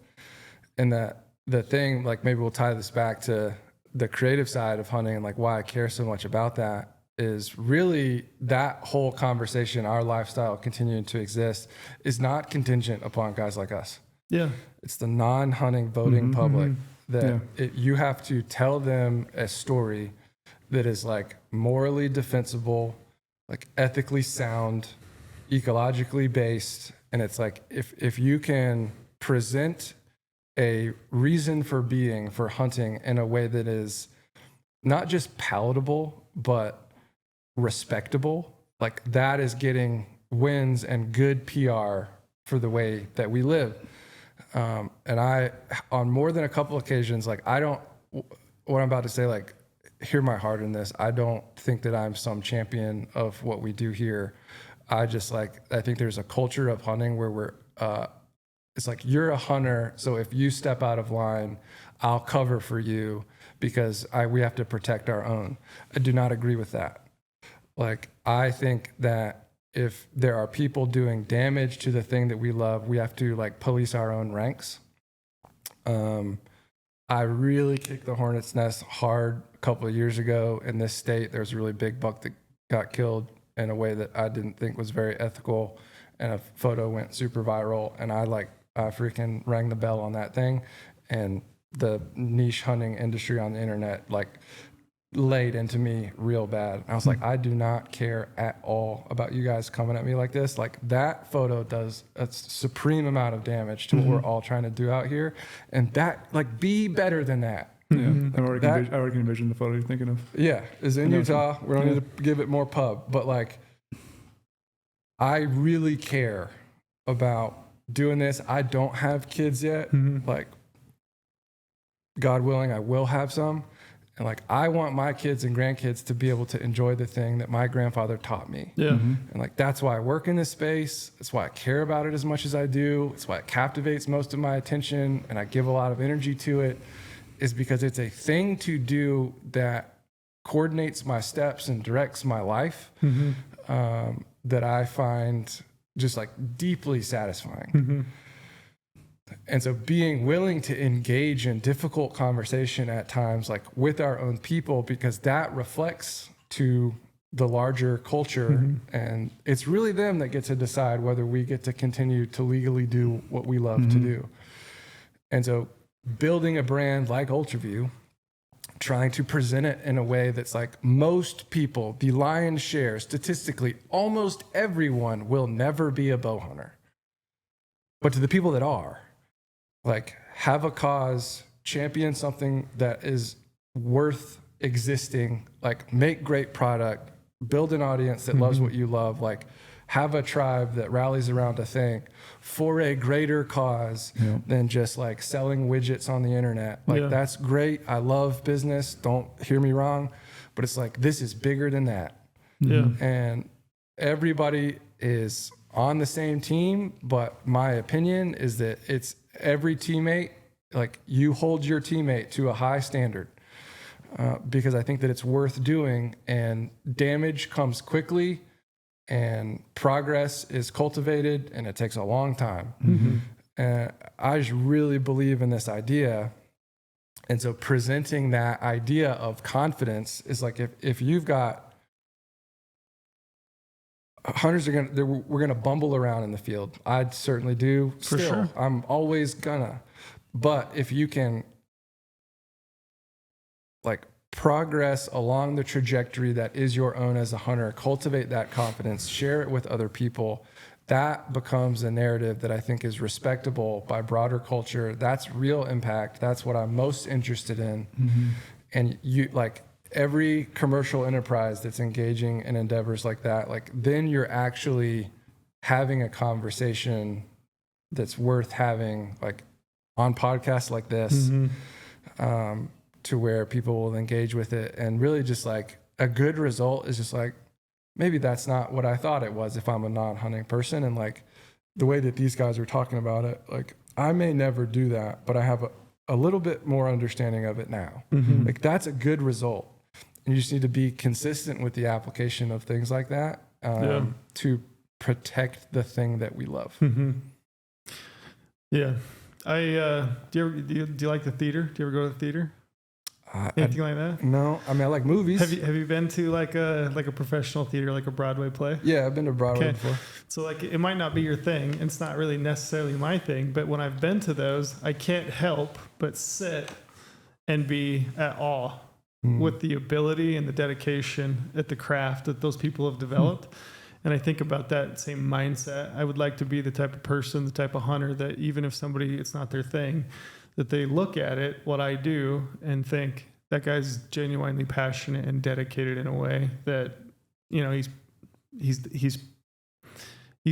And that the thing, like maybe we'll tie this back to the creative side of hunting and like why I care so much about that is really that whole conversation, our lifestyle continuing to exist is not contingent upon guys like us.
Yeah.
It's the non-hunting voting public that you have to tell them a story that is like morally defensible, like ethically sound, ecologically based. And it's like, if you can present a reason for being for hunting in a way that is not just palatable, but respectable, like that is getting wins and good PR for the way that we live. And I, on more than a couple occasions, like what I'm about to say, like, hear my heart in this. I don't think that I'm some champion of what we do here. I think there's a culture of hunting where it's like, you're a hunter. So if you step out of line, I'll cover for you because we have to protect our own. I do not agree with that. Like, I think that if there are people doing damage to the thing that we love, we have to like police our own ranks. I really kicked the hornet's nest hard a couple of years ago in this state. There was a really big buck that got killed in a way that I didn't think was very ethical. And a photo went super viral. And I freaking rang the bell on that thing. And the niche hunting industry on the internet, like, laid into me real bad. I was like, I do not care at all about you guys coming at me like this. Like, that photo does a supreme amount of damage to what we're all trying to do out here. And that, like, be better than that.
Yeah, I already can envision the photo you're thinking of.
Yeah, is in Utah. We don't need to give it more pub. But, like, I really care about doing this. I don't have kids yet. Like, God willing, I will have some. And like, I want my kids and grandkids to be able to enjoy the thing that my grandfather taught me. Yeah. And like, that's why I work in this space. That's why I care about it as much as I do. It's why it captivates most of my attention. And I give a lot of energy to it, is because it's a thing to do that coordinates my steps and directs my life, that I find just like deeply satisfying. And so being willing to engage in difficult conversation at times, like with our own people, because that reflects to the larger culture. And it's really them that get to decide whether we get to continue to legally do what we love to do. And so building a brand like Ultraview, trying to present it in a way that's like, most people, the lion's share, statistically, almost everyone will never be a bow hunter. But to the people that are, like have a cause, champion something that is worth existing, like make great product, build an audience that loves what you love, like have a tribe that rallies around a thing for a greater cause than just like selling widgets on the internet. Like that's great. I love business. Don't hear me wrong, but it's like, this is bigger than that.
Yeah.
And everybody is on the same team, but my opinion is that it's every teammate, like you hold your teammate to a high standard, because I think that it's worth doing, and damage comes quickly and progress is cultivated and it takes a long time. And I just really believe in this idea. And so presenting that idea of confidence is like, if you've got hunters we're gonna bumble around in the field. I certainly do.
For
Still,
sure.
I'm always gonna. But if you can like progress along the trajectory that is your own as a hunter, cultivate that confidence, share it with other people, that becomes a narrative that I think is respectable by broader culture. That's real impact. That's what I'm most interested in. And you like every commercial enterprise that's engaging in endeavors like that, like then you're actually having a conversation that's worth having, like on podcasts like this, to where people will engage with it. And really just like a good result is just like, maybe that's not what I thought it was if I'm a non-hunting person. And like the way that these guys are talking about it, like I may never do that, but I have a little bit more understanding of it now. Like that's a good result. And you just need to be consistent with the application of things like that, to protect the thing that we love.
Yeah. Do you like the theater? Do you ever go to the theater? Anything like that?
No, I mean, I like movies.
Have you been to like a professional theater, like a Broadway play?
Yeah, I've been to Broadway before.
So like it might not be your thing. It's not really necessarily my thing, but when I've been to those, I can't help but sit and be at awe with the ability and the dedication at the craft that those people have developed. And I think about that same mindset. I would like to be the type of person, the type of hunter that even if somebody, it's not their thing, that they look at it, what I do, and think that guy's genuinely passionate and dedicated in a way that, you know, he's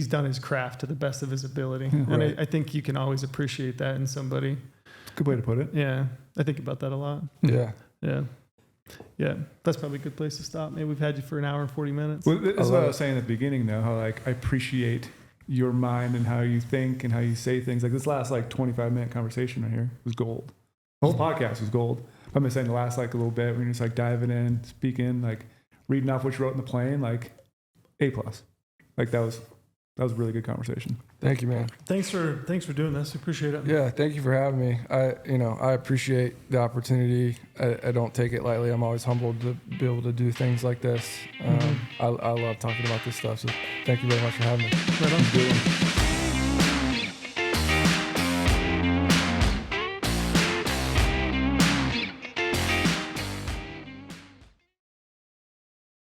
done his craft to the best of his ability. And I think you can always appreciate that in somebody.
Good way to put it.
Yeah. I think about that a lot.
Yeah.
Yeah. Yeah. That's probably a good place to stop. Maybe we've had you for an hour and 40 minutes.
Well, this is what I was saying at the beginning, though, how like I appreciate your mind and how you think and how you say things. Like this last like 25-minute conversation right here was gold. The whole podcast was gold. I'm just saying the last like a little bit when you're just like diving in, speaking, like reading off what you wrote in the plane, like A+. Like that was a really good conversation.
Thank you, man.
Thanks for doing this. I appreciate it.
Yeah, thank you for having me. I appreciate the opportunity. I don't take it lightly. I'm always humbled to be able to do things like this. I love talking about this stuff. So thank you very much for having me.
Right on.